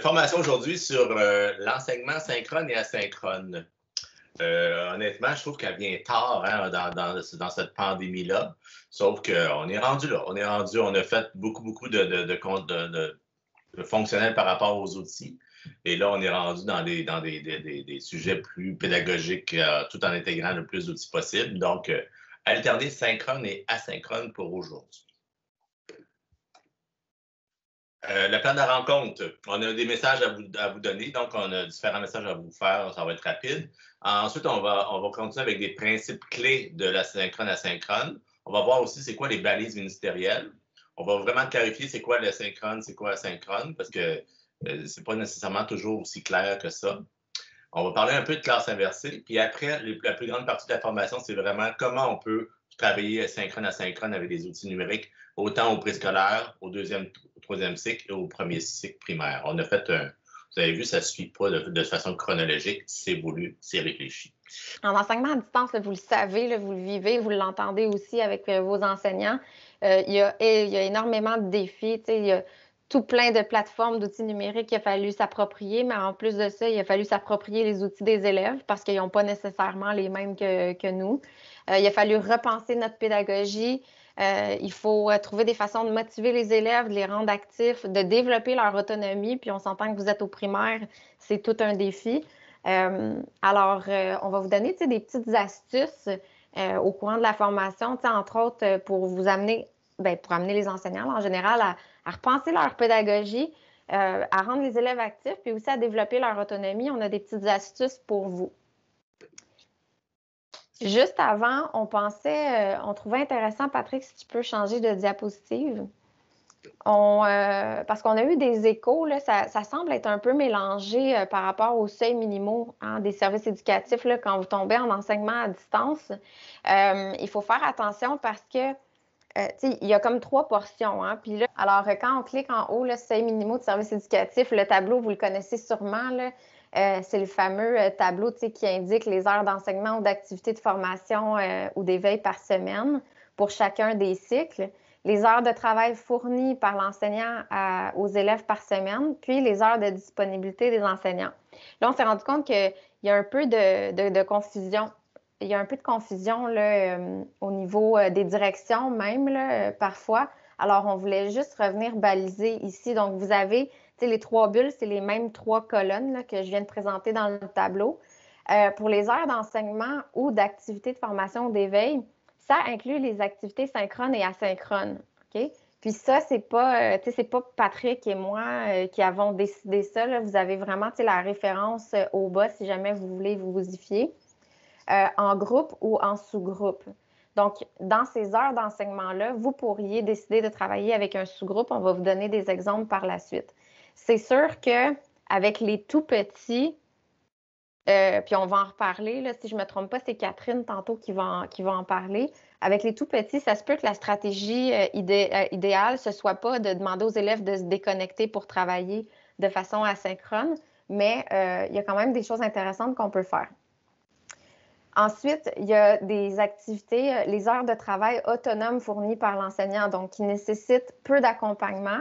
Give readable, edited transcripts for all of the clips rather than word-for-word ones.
Formation aujourd'hui sur l'enseignement synchrone et asynchrone. Honnêtement, je trouve qu'elle vient tard hein, dans cette pandémie-là. Sauf qu'on est rendu là. On a fait beaucoup de fonctionnels par rapport aux outils. Et là, on est rendu dans des sujets plus pédagogiques tout en intégrant le plus d'outils possible. Donc, alterner synchrone et asynchrone pour aujourd'hui. Le plan de la rencontre, on a des messages à vous donner, donc on a différents messages à vous faire, ça va être rapide. Ensuite, on va continuer avec des principes clés de l'asynchrone asynchrone. On va voir aussi c'est quoi les balises ministérielles. On va vraiment clarifier c'est quoi le synchrone, c'est quoi l'asynchrone, parce que c'est pas nécessairement toujours aussi clair que ça. On va parler un peu de classe inversée, puis après, la plus grande partie de la formation, c'est vraiment comment on peut travailler synchrone asynchrone avec des outils numériques, autant au préscolaire, au troisième cycle et au premier cycle primaire. On a fait vous avez vu, ça ne se suit pas de façon chronologique, c'est voulu, c'est réfléchi. En enseignement à distance, là, vous le savez, là, vous le vivez, vous l'entendez aussi avec vos enseignants. Il y a énormément de défis. Il y a tout plein de plateformes d'outils numériques qu'il a fallu s'approprier, mais en plus de ça, il a fallu s'approprier les outils des élèves parce qu'ils n'ont pas nécessairement les mêmes que nous. Il a fallu repenser notre pédagogie. Il faut trouver des façons de motiver les élèves, de les rendre actifs, de développer leur autonomie. Puis on s'entend que vous êtes au primaire, c'est tout un défi. On va vous donner des petites astuces au courant de la formation, entre autres pour vous amener, pour amener les enseignants en général à repenser leur pédagogie, à rendre les élèves actifs, puis aussi à développer leur autonomie. On a des petites astuces pour vous. Juste avant, on trouvait intéressant, Patrick, si tu peux changer de diapositive. Parce qu'on a eu des échos, là, ça semble être un peu mélangé par rapport aux seuils minimaux des services éducatifs là, quand vous tombez en enseignement à distance. Il faut faire attention parce que il y a comme 3 portions. Hein, puis là, alors, quand on clique en haut, le seuil minimaux de services éducatifs, le tableau, vous le connaissez sûrement, là, c'est le fameux tableau qui indique les heures d'enseignement ou d'activité de formation ou d'éveil par semaine pour chacun des cycles, les heures de travail fournies par l'enseignant aux élèves par semaine, puis les heures de disponibilité des enseignants. Là, on s'est rendu compte qu'il y a un peu de confusion. Il y a un peu de confusion là, au niveau des directions même, là, parfois. Alors, on voulait juste revenir baliser ici. Donc, vous avez les 3 bulles, c'est les mêmes 3 colonnes là, que je viens de présenter dans le tableau. Pour les heures d'enseignement ou d'activité de formation ou d'éveil, ça inclut les activités synchrones et asynchrones. Okay? Puis ça, c'est pas Patrick et moi qui avons décidé ça. Là. Vous avez vraiment la référence au bas si jamais vous voulez vous y fier, en groupe ou en sous-groupe. Donc, dans ces heures d'enseignement-là, vous pourriez décider de travailler avec un sous-groupe. On va vous donner des exemples par la suite. C'est sûr qu'avec les tout petits, puis on va en reparler, là, si je ne me trompe pas, c'est Catherine tantôt qui va en parler. Avec les tout petits, ça se peut que la stratégie idéale, ce ne soit pas de demander aux élèves de se déconnecter pour travailler de façon asynchrone, mais il y a quand même des choses intéressantes qu'on peut faire. Ensuite, il y a des activités, les heures de travail autonomes fournies par l'enseignant, donc qui nécessitent peu d'accompagnement,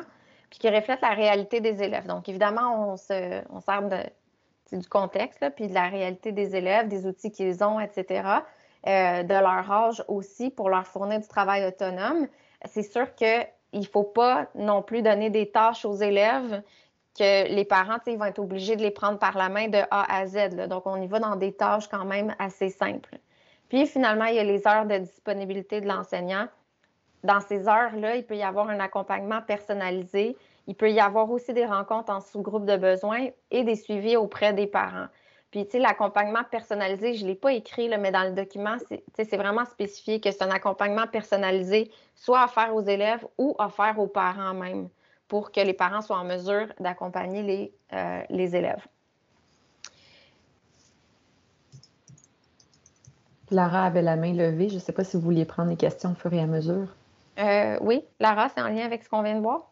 puis qui reflètent la réalité des élèves. Donc, évidemment, on sert du contexte, là, puis de la réalité des élèves, des outils qu'ils ont, etc., de leur âge aussi, pour leur fournir du travail autonome. C'est sûr qu'il ne faut pas non plus donner des tâches aux élèves que les parents, ils vont être obligés de les prendre par la main de A à Z. Là. Donc, on y va dans des tâches quand même assez simples. Puis, finalement, il y a les heures de disponibilité de l'enseignant. Dans ces heures-là, il peut y avoir un accompagnement personnalisé. Il peut y avoir aussi des rencontres en sous-groupe de besoins et des suivis auprès des parents. Puis, tu sais, l'accompagnement personnalisé, je ne l'ai pas écrit, là, mais dans le document, c'est vraiment spécifié que c'est un accompagnement personnalisé, soit offert aux élèves ou offert aux parents même, pour que les parents soient en mesure d'accompagner les élèves. Lara avait la main levée. Je ne sais pas si vous vouliez prendre les questions au fur et à mesure. Oui, Lara, c'est en lien avec ce qu'on vient de voir?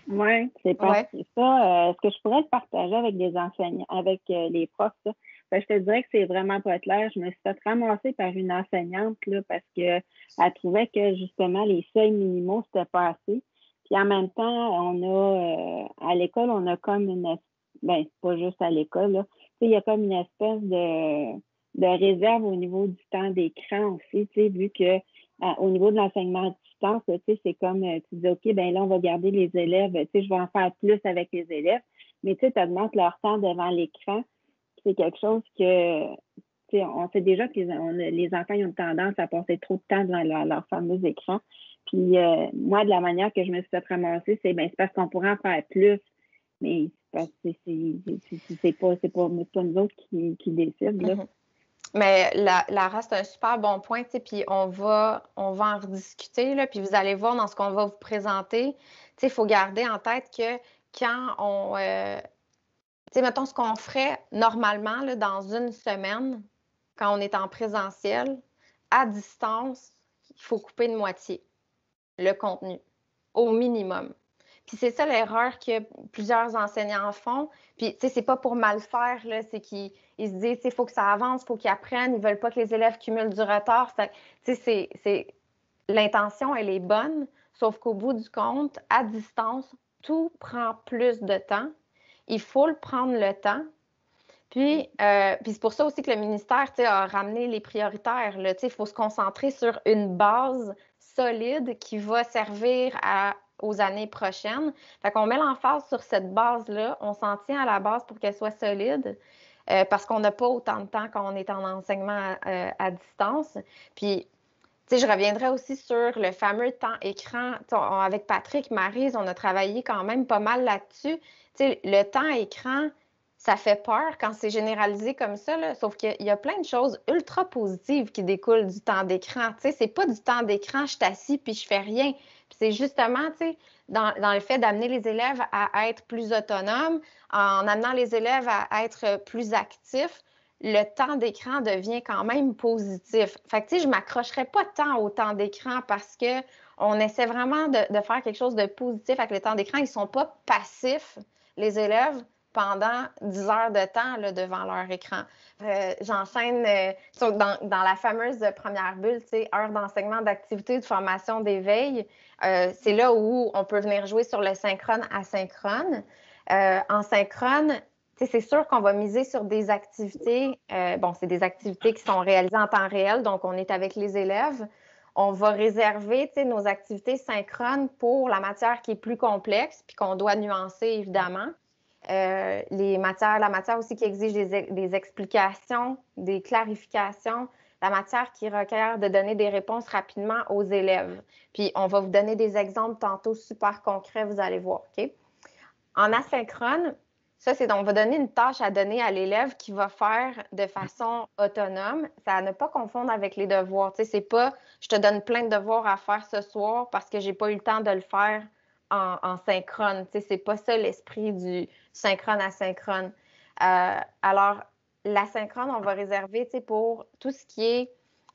Oui, c'est parti. Ça, est-ce que je pourrais le partager avec des enseignants, avec les profs? Ça? Ben, je te dirais que c'est vraiment pas clair. Je me suis fait ramasser par une enseignante là, parce qu'elle trouvait que justement les seuils minimaux, c'était pas assez. Puis Puis en même temps, on a à l'école, on a comme c'est pas juste à l'école, là. Il y a comme une espèce de réserve au niveau du temps d'écran aussi, vu que au niveau de l'enseignement à distance, c'est comme tu dis, OK, là, on va garder les élèves, je vais en faire plus avec les élèves, mais tu augmentes leur temps devant l'écran. C'est quelque chose que on sait déjà que les enfants ils ont tendance à passer trop de temps devant leur fameux écran. Puis moi, de la manière que je me suis fait ramasser, c'est parce qu'on pourrait en faire plus, mais c'est pas nous autres qui décident. Là. Mm-hmm. Mais Lara, c'est un super bon point, puis on va en rediscuter, là, puis vous allez voir dans ce qu'on va vous présenter. Il faut garder en tête que quand on... mettons ce qu'on ferait normalement là, dans une semaine, quand on est en présentiel, à distance, il faut couper de moitié le contenu, au minimum. Puis c'est ça l'erreur que plusieurs enseignants font. Puis, c'est pas pour mal faire, là, c'est qu'ils se disent, il faut que ça avance, il faut qu'ils apprennent, ils veulent pas que les élèves cumulent du retard. L'intention, elle est bonne, sauf qu'au bout du compte, à distance, tout prend plus de temps. Il faut le prendre le temps. Puis c'est pour ça aussi que le ministère a ramené les prioritaires. Il faut se concentrer sur une base solide qui va servir aux années prochaines. Fait qu'on met l'emphase sur cette base-là. On s'en tient à la base pour qu'elle soit solide parce qu'on n'a pas autant de temps quand on est en enseignement à distance. Puis, je reviendrai aussi sur le fameux temps écran. Avec Patrick, Maryse, on a travaillé quand même pas mal là-dessus. Le temps écran, ça fait peur quand c'est généralisé comme ça, là, sauf qu'il y a plein de choses ultra positives qui découlent du temps d'écran. C'est pas du temps d'écran, je suis assis puis je fais rien. Puis c'est justement, dans le fait d'amener les élèves à être plus autonomes, en amenant les élèves à être plus actifs, le temps d'écran devient quand même positif. Fait que, je ne m'accrocherais pas tant au temps d'écran parce qu'on essaie vraiment de faire quelque chose de positif avec le temps d'écran. Ils ne sont pas passifs, les élèves, pendant 10 heures de temps là, devant leur écran. J'enchaîne dans la fameuse première bulle, heure d'enseignement, d'activité, de formation, d'éveil. C'est là où on peut venir jouer sur le synchrone asynchrone. En synchrone, c'est sûr qu'on va miser sur des activités. C'est des activités qui sont réalisées en temps réel, donc on est avec les élèves. On va réserver nos activités synchrones pour la matière qui est plus complexe, puis qu'on doit nuancer, évidemment. La matière aussi qui exige des explications, des clarifications, la matière qui requiert de donner des réponses rapidement aux élèves. Puis, on va vous donner des exemples tantôt super concrets, vous allez voir, OK? En asynchrone, on va donner une tâche à donner à l'élève qui va faire de façon autonome. Ça à ne pas confondre avec les devoirs. C'est pas « je te donne plein de devoirs à faire ce soir parce que j'ai pas eu le temps de le faire en synchrone. » C'est pas ça l'esprit du synchrone asynchrone. Alors, l'asynchrone, on va réserver pour tout ce qui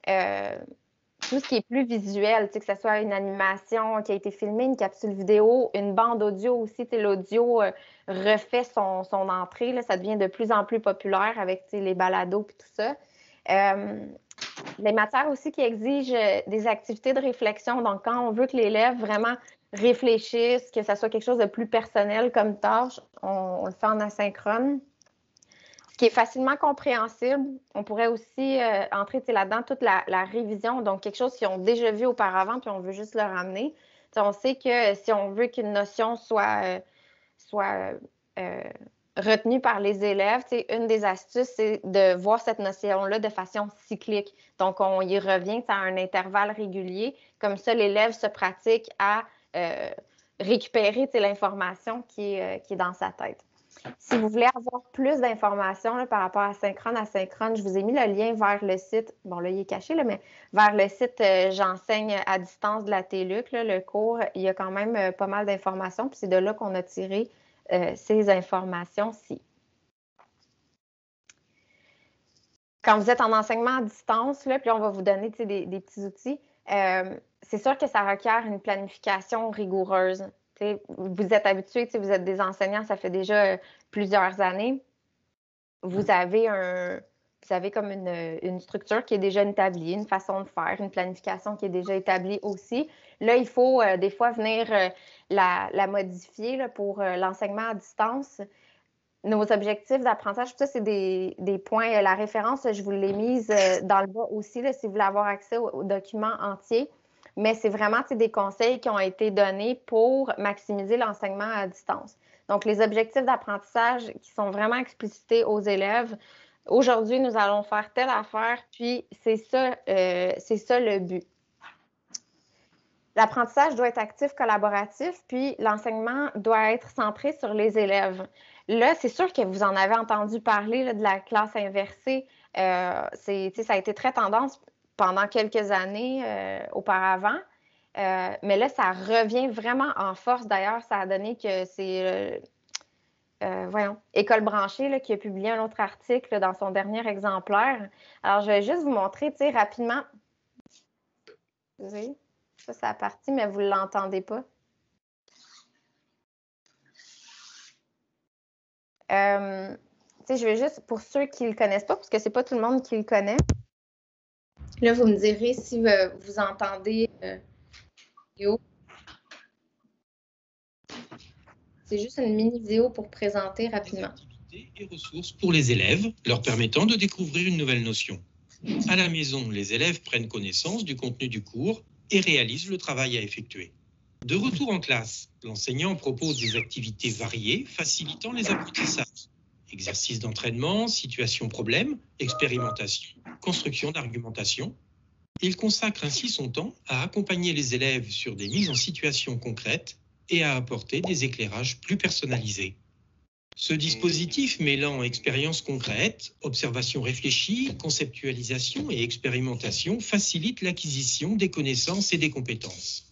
est plus visuel, que ce soit une animation qui a été filmée, une capsule vidéo, une bande audio aussi. L'audio refait son entrée. Là, ça devient de plus en plus populaire avec les balados et tout ça. Les matières aussi qui exigent des activités de réflexion. Donc, quand on veut que l'élève vraiment réfléchisse, que ça soit quelque chose de plus personnel comme tâche, on le fait en asynchrone. Ce qui est facilement compréhensible, on pourrait aussi entrer là-dedans toute la révision, donc quelque chose qu'ils ont déjà vu auparavant, puis on veut juste le ramener. On sait que si on veut qu'une notion soit retenue par les élèves, une des astuces, c'est de voir cette notion-là de façon cyclique. Donc, on y revient à un intervalle régulier. Comme ça, l'élève se pratique à récupérer l'information qui est dans sa tête. Si vous voulez avoir plus d'informations par rapport à synchrone, asynchrone, je vous ai mis le lien vers le site. Bon, là, il est caché, là, mais vers le site J'enseigne à distance de la TÉLUQ, le cours, il y a quand même pas mal d'informations. Puis c'est de là qu'on a tiré ces informations-ci. Quand vous êtes en enseignement à distance, là, puis on va vous donner des petits outils, c'est sûr que ça requiert une planification rigoureuse. Vous êtes habitués, vous êtes des enseignants, ça fait déjà plusieurs années. Vous avez vous avez comme une structure qui est déjà établie, une façon de faire, une planification qui est déjà établie aussi. Là, il faut des fois venir la modifier là, pour l'enseignement à distance. Nos objectifs d'apprentissage, ça, c'est des points. La référence, je vous l'ai mise dans le bas aussi, là, si vous voulez avoir accès au document entier. Mais c'est vraiment des conseils qui ont été donnés pour maximiser l'enseignement à distance. Donc, les objectifs d'apprentissage qui sont vraiment explicités aux élèves. Aujourd'hui, nous allons faire telle affaire, puis c'est ça le but. L'apprentissage doit être actif, collaboratif, puis l'enseignement doit être centré sur les élèves. Là, c'est sûr que vous en avez entendu parler là, de la classe inversée. Ça a été très tendance pendant quelques années auparavant. Mais là, ça revient vraiment en force. D'ailleurs, ça a donné que c'est, École branchée là, qui a publié un autre article là, dans son dernier exemplaire. Alors, je vais juste vous montrer rapidement. Désolée. Ça, c'est la partie, mais vous ne l'entendez pas. Je vais juste, pour ceux qui ne le connaissent pas, parce que ce n'est pas tout le monde qui le connaît. Là, vous me direz si vous entendez vidéo. C'est juste une mini vidéo pour présenter rapidement. Des activités et ressources pour les élèves, leur permettant de découvrir une nouvelle notion. À la maison, les élèves prennent connaissance du contenu du cours et réalisent le travail à effectuer. De retour en classe, l'enseignant propose des activités variées facilitant les apprentissages. Exercices d'entraînement, situations problèmes, expérimentation, construction d'argumentation. Il consacre ainsi son temps à accompagner les élèves sur des mises en situation concrètes et à apporter des éclairages plus personnalisés. Ce dispositif mêlant expériences concrètes, observations réfléchies, conceptualisation et expérimentation facilite l'acquisition des connaissances et des compétences.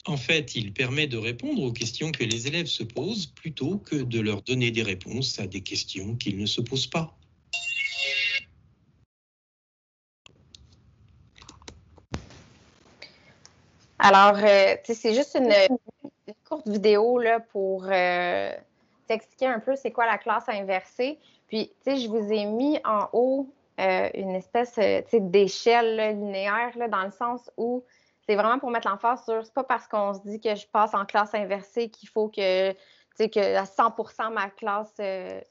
En fait, il permet de répondre aux questions que les élèves se posent plutôt que de leur donner des réponses à des questions qu'ils ne se posent pas. Alors, c'est juste une courte vidéo là, pour t'expliquer un peu c'est quoi la classe inversée. Puis, je vous ai mis en haut une espèce d'échelle linéaire là, dans le sens où c'est vraiment pour mettre l'emphase sur, c'est pas parce qu'on se dit que je passe en classe inversée qu'il faut que à 100% ma classe,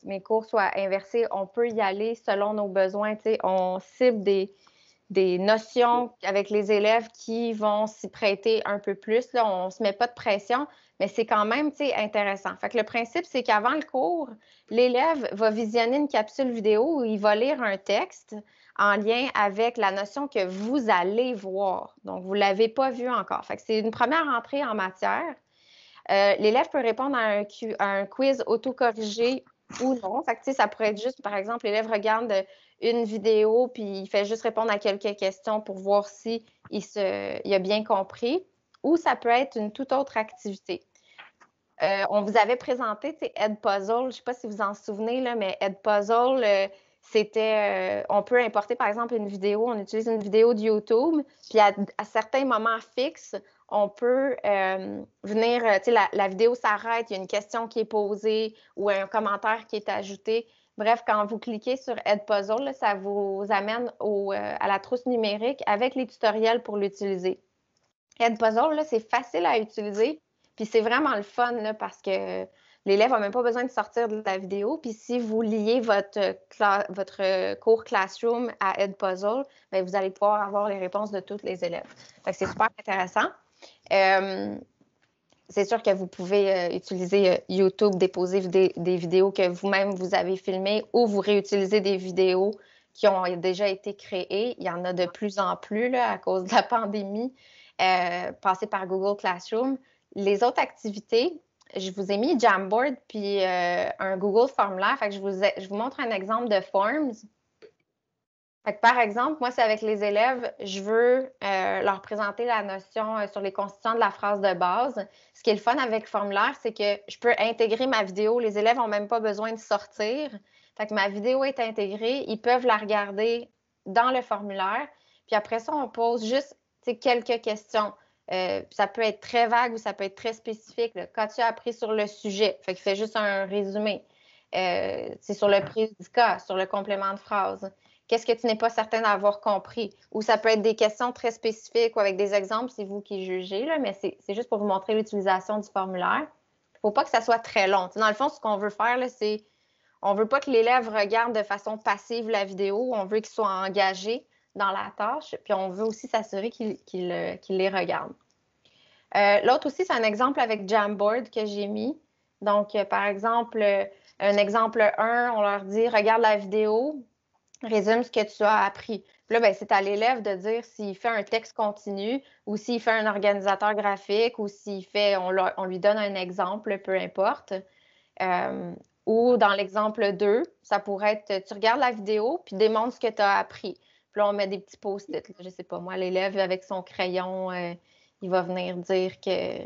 mes cours soient inversés. On peut y aller selon nos besoins. On cible des notions avec les élèves qui vont s'y prêter un peu plus. Là, on ne se met pas de pression, mais c'est quand même intéressant. Fait que le principe, c'est qu'avant le cours, l'élève va visionner une capsule vidéo où il va lire un texte en lien avec la notion que vous allez voir. Donc, vous ne l'avez pas vu encore. Fait que c'est une première entrée en matière. L'élève peut répondre à un quiz autocorrigé ou non. Fait que, ça pourrait être juste, par exemple, l'élève regarde une vidéo puis il fait juste répondre à quelques questions pour voir si il a bien compris. Ou ça peut être une toute autre activité. On vous avait présenté Edpuzzle, je ne sais pas si vous en souvenez, là, mais Edpuzzle, c'était, on peut importer par exemple une vidéo, on utilise une vidéo de YouTube, puis à certains moments fixes, on peut venir, la vidéo s'arrête, il y a une question qui est posée ou un commentaire qui est ajouté. Bref, quand vous cliquez sur Edpuzzle, là, ça vous amène à la trousse numérique avec les tutoriels pour l'utiliser. Edpuzzle, c'est facile à utiliser, puis c'est vraiment le fun là, parce que l'élève n'a même pas besoin de sortir de la vidéo. Puis si vous liez votre cours Classroom à Edpuzzle, bien, vous allez pouvoir avoir les réponses de tous les élèves. Fait que c'est super intéressant. C'est sûr que vous pouvez utiliser YouTube, déposer des vidéos que vous-même vous avez filmées ou vous réutilisez des vidéos qui ont déjà été créées. Il y en a de plus en plus là, à cause de la pandémie. Passer par Google Classroom. Les autres activités, je vous ai mis Jamboard puis un Google formulaire. Fait que je vous montre un exemple de Forms. Fait que par exemple, moi, c'est avec les élèves, je veux leur présenter la notion sur les constituants de la phrase de base. Ce qui est le fun avec le formulaire, c'est que je peux intégrer ma vidéo. Les élèves n'ont même pas besoin de sortir. Fait que ma vidéo est intégrée. Ils peuvent la regarder dans le formulaire. Puis après ça, on pose juste quelques questions. Ça peut être très vague ou ça peut être très spécifique. Là. Qu'as-tu appris sur le sujet? Fait qu'il fait juste un résumé. C'est sur le prédicat, sur le complément de phrase. Qu'est-ce que tu n'es pas certain d'avoir compris? Ou ça peut être des questions très spécifiques ou avec des exemples, c'est vous qui jugez, là, mais c'est juste pour vous montrer l'utilisation du formulaire. Il ne faut pas que ça soit très long. Dans le fond, ce qu'on veut faire, c'est on ne veut pas que l'élève regarde de façon passive la vidéo, on veut qu'il soit engagé dans la tâche, puis on veut aussi s'assurer qu'il les regarde. L'autre aussi, c'est un exemple avec Jamboard que j'ai mis. Donc, par exemple, un exemple 1, on leur dit « Regarde la vidéo, résume ce que tu as appris. » Puis là, c'est à l'élève de dire s'il fait un texte continu ou s'il fait un organisateur graphique ou s'il fait, on lui donne un exemple, peu importe. Ou dans l'exemple 2, ça pourrait être, tu regardes la vidéo puis démontre ce que tu as appris. Puis là, on met des petits post-it. Je ne sais pas, moi, l'élève avec son crayon, il va venir dire que,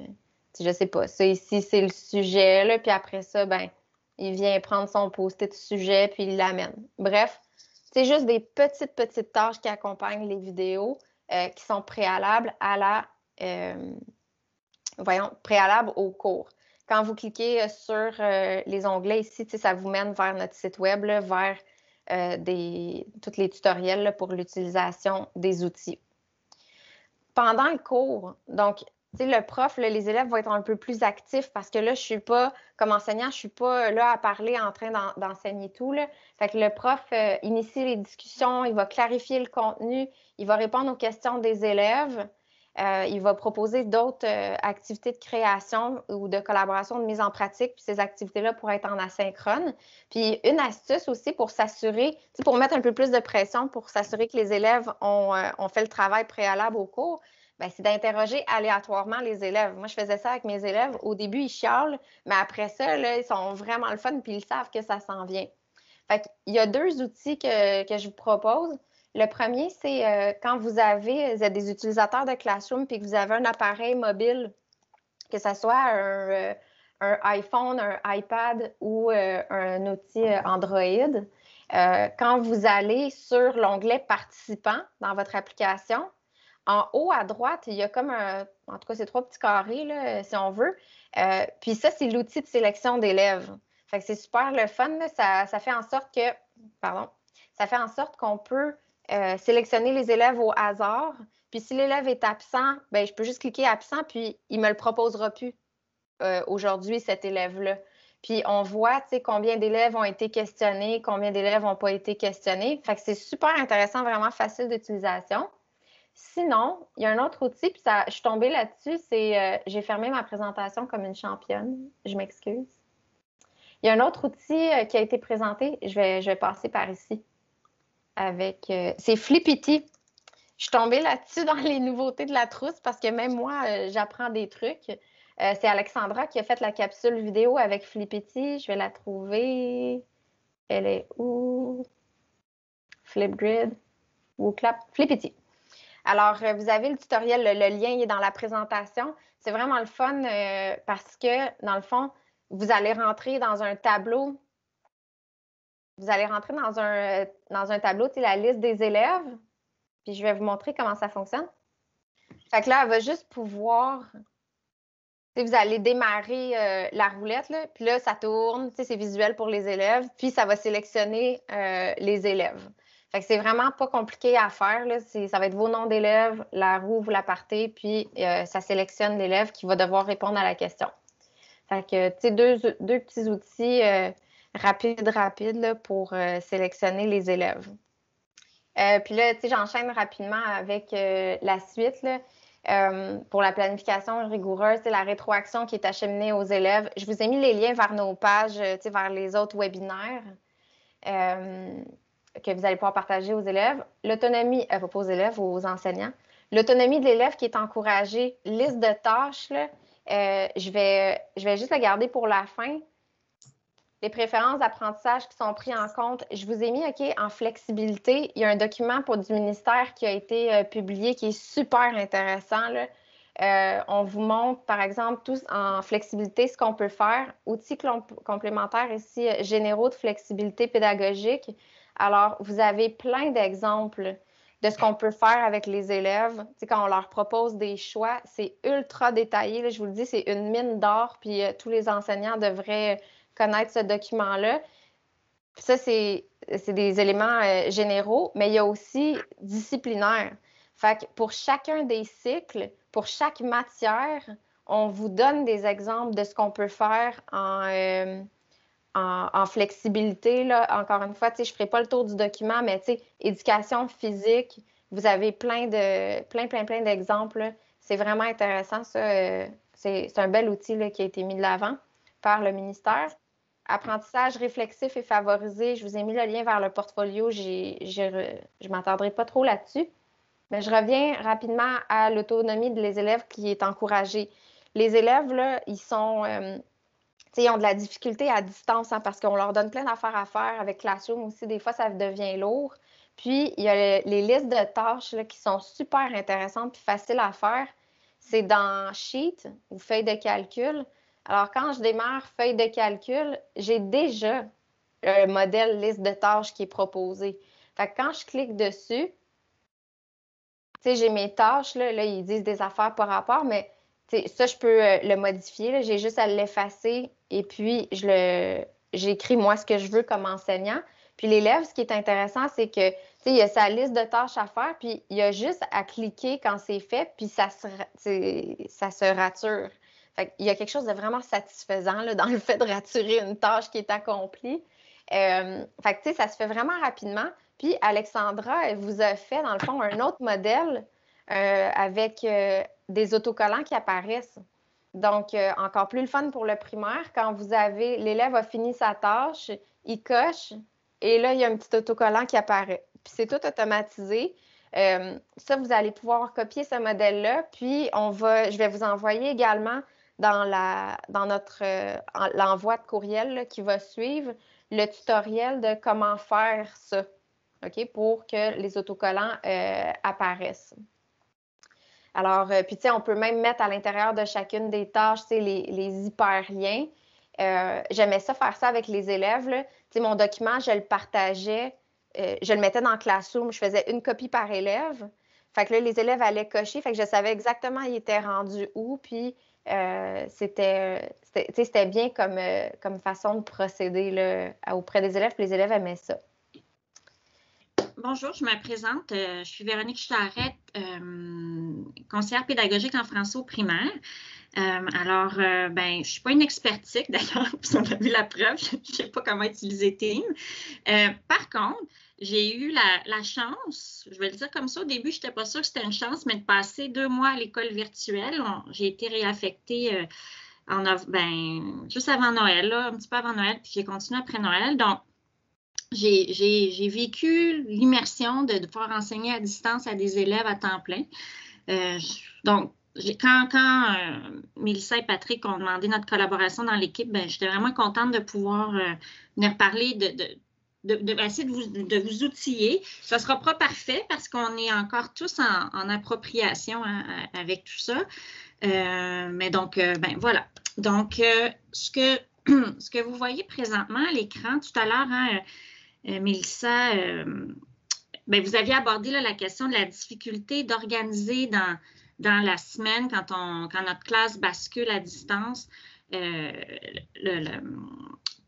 je ne sais pas, ça ici, c'est le sujet, là, puis après ça, il vient prendre son post-it sujet puis il l'amène. Bref, c'est juste des petites tâches qui accompagnent les vidéos qui sont préalables à préalables au cours. Quand vous cliquez sur les onglets ici, ça vous mène vers notre site web, là, vers tous les tutoriels là, pour l'utilisation des outils. Pendant le cours, donc, le prof, là, les élèves vont être un peu plus actifs parce que là, je suis pas, comme enseignant, je suis pas là à parler en train d'enseigner tout, là. Fait que le prof initie les discussions, il va clarifier le contenu, il va répondre aux questions des élèves. Il va proposer d'autres activités de création ou de collaboration, de mise en pratique, puis ces activités-là pourraient être en asynchrone. Puis une astuce aussi pour s'assurer, pour mettre un peu plus de pression, pour s'assurer que les élèves ont fait le travail préalable au cours, c'est d'interroger aléatoirement les élèves. Moi, je faisais ça avec mes élèves. Au début, ils chialent, mais après ça, là, ils sont vraiment le fun, puis ils savent que ça s'en vient. Fait qu'il y a 2 outils que je vous propose. Le premier, c'est quand vous êtes des utilisateurs de Classroom puis que vous avez un appareil mobile, que ce soit un iPhone, un iPad ou un outil Android. Quand vous allez sur l'onglet « Participants » dans votre application, en haut à droite, il y a comme en tout cas, c'est 3 petits carrés, là, si on veut. Puis ça, c'est l'outil de sélection d'élèves. Fait que c'est super le fun, là. Ça fait en sorte que, ça fait en sorte qu'on peut sélectionner les élèves au hasard. Puis si l'élève est absent, je peux juste cliquer absent, puis il ne me le proposera plus aujourd'hui, cet élève-là. Puis on voit combien d'élèves ont été questionnés, combien d'élèves n'ont pas été questionnés. Fait que c'est super intéressant, vraiment facile d'utilisation. Sinon, il y a un autre outil, puis je suis tombée là-dessus, c'est j'ai fermé ma présentation comme une championne. Je m'excuse. Il y a un autre outil qui a été présenté. Je vais passer par ici. C'est Flippity. Je suis tombée là-dessus dans les nouveautés de la trousse parce que même moi, j'apprends des trucs. C'est Alexandra qui a fait la capsule vidéo avec Flippity. Je vais la trouver. Elle est où? Flipgrid. WooClap. Flippity. Alors, vous avez le tutoriel, le lien est dans la présentation. C'est vraiment le fun parce que, dans le fond, vous allez rentrer dans un tableau. Vous allez rentrer dans un tableau, la liste des élèves. Puis je vais vous montrer comment ça fonctionne. Fait que là, elle va juste pouvoir... Vous allez démarrer la roulette, là, puis là, ça tourne. C'est visuel pour les élèves. Puis ça va sélectionner les élèves. Fait que c'est vraiment pas compliqué à faire, là. Ça va être vos noms d'élèves, la roue, vous la partez, puis ça sélectionne l'élève qui va devoir répondre à la question. Fait que, deux petits outils rapides là, pour sélectionner les élèves. Puis là, j'enchaîne rapidement avec la suite, là. Pour la planification rigoureuse, c'est la rétroaction qui est acheminée aux élèves. Je vous ai mis les liens vers nos pages, vers les autres webinaires que vous allez pouvoir partager aux élèves. L'autonomie, pas aux élèves, aux enseignants. L'autonomie de l'élève qui est encouragée. Liste de tâches, là, je vais juste la garder pour la fin. Les préférences d'apprentissage qui sont prises en compte. Je vous ai mis en flexibilité. Il y a un document du ministère qui a été publié qui est super intéressant, là. On vous montre, par exemple, tous en flexibilité ce qu'on peut faire. Outils complémentaires ici, généraux de flexibilité pédagogique. Alors, vous avez plein d'exemples de ce qu'on peut faire avec les élèves. Quand on leur propose des choix, c'est ultra détaillé. Là, je vous le dis, c'est une mine d'or, puis tous les enseignants devraient connaître ce document-là. Ça, c'est des éléments généraux, mais il y a aussi disciplinaire. Fait que pour chacun des cycles, pour chaque matière, on vous donne des exemples de ce qu'on peut faire en flexibilité. Là. Encore une fois, je ne ferai pas le tour du document, mais éducation physique, vous avez plein d'exemples. C'est vraiment intéressant, ça. C'est un bel outil là, qui a été mis de l'avant par le ministère. Apprentissage réflexif et favorisé, je vous ai mis le lien vers le portfolio. Je ne m'attendrai pas trop là-dessus. Mais je reviens rapidement à l'autonomie des élèves qui est encouragée. Les élèves, là, ils sont... ils ont de la difficulté à distance parce qu'on leur donne plein d'affaires à faire avec Classroom aussi. Des fois, ça devient lourd. Puis, il y a les listes de tâches là, qui sont super intéressantes et faciles à faire. C'est dans Sheet ou feuille de calcul. Alors, quand je démarre feuille de calcul, j'ai déjà le modèle liste de tâches qui est proposé. Fait que quand je clique dessus, j'ai mes tâches, là, ils disent des affaires par rapport, mais ça, je peux le modifier. J'ai juste à l'effacer et puis j'écris moi ce que je veux comme enseignant. Puis l'élève, ce qui est intéressant, c'est que il y a sa liste de tâches à faire, puis il y a juste à cliquer quand c'est fait, puis ça se rature. Fait il y a quelque chose de vraiment satisfaisant là, dans le fait de raturer une tâche qui est accomplie. Fait que, ça se fait vraiment rapidement. Puis Alexandra, elle vous a fait, dans le fond, un autre modèle avec des autocollants qui apparaissent. Donc, encore plus le fun pour le primaire. Quand l'élève a fini sa tâche, il coche et là, il y a un petit autocollant qui apparaît. Puis c'est tout automatisé. Ça, vous allez pouvoir copier ce modèle-là. Puis, je vais vous envoyer également dans l'envoi de courriel là, qui va suivre le tutoriel de comment faire ça, OK, pour que les autocollants apparaissent. Alors, puis on peut même mettre à l'intérieur de chacune des tâches les hyperliens. J'aimais ça faire ça avec les élèves. Là. Mon document, je le partageais, je le mettais dans Classroom, je faisais une copie par élève. Fait que là, les élèves allaient cocher, fait que je savais exactement ils étaient rendus où, puis c'était bien comme façon de procéder là, auprès des élèves, puis les élèves aimaient ça. Bonjour, je me présente. Je suis Véronique Charette, conseillère pédagogique en français au primaire. Je ne suis pas une expertique d'ailleurs, puis on a vu la preuve, je ne sais pas comment utiliser Teams. Par contre, j'ai eu la chance, je vais le dire comme ça, au début, je n'étais pas sûre que c'était une chance, mais de passer 2 mois à l'école virtuelle. J'ai été réaffectée juste avant Noël, là, un petit peu avant Noël, puis j'ai continué après Noël. Donc, j'ai vécu l'immersion de pouvoir enseigner à distance à des élèves à temps plein. Donc, quand Mélissa et Patrick ont demandé notre collaboration dans l'équipe, j'étais vraiment contente de pouvoir venir parler, essayer de vous outiller. Ça ne sera pas parfait parce qu'on est encore tous en appropriation avec tout ça. Mais donc, voilà. Donc, ce que vous voyez présentement à l'écran, tout à l'heure, Mélissa, vous aviez abordé là, la question de la difficulté d'organiser dans la semaine quand notre classe bascule à distance,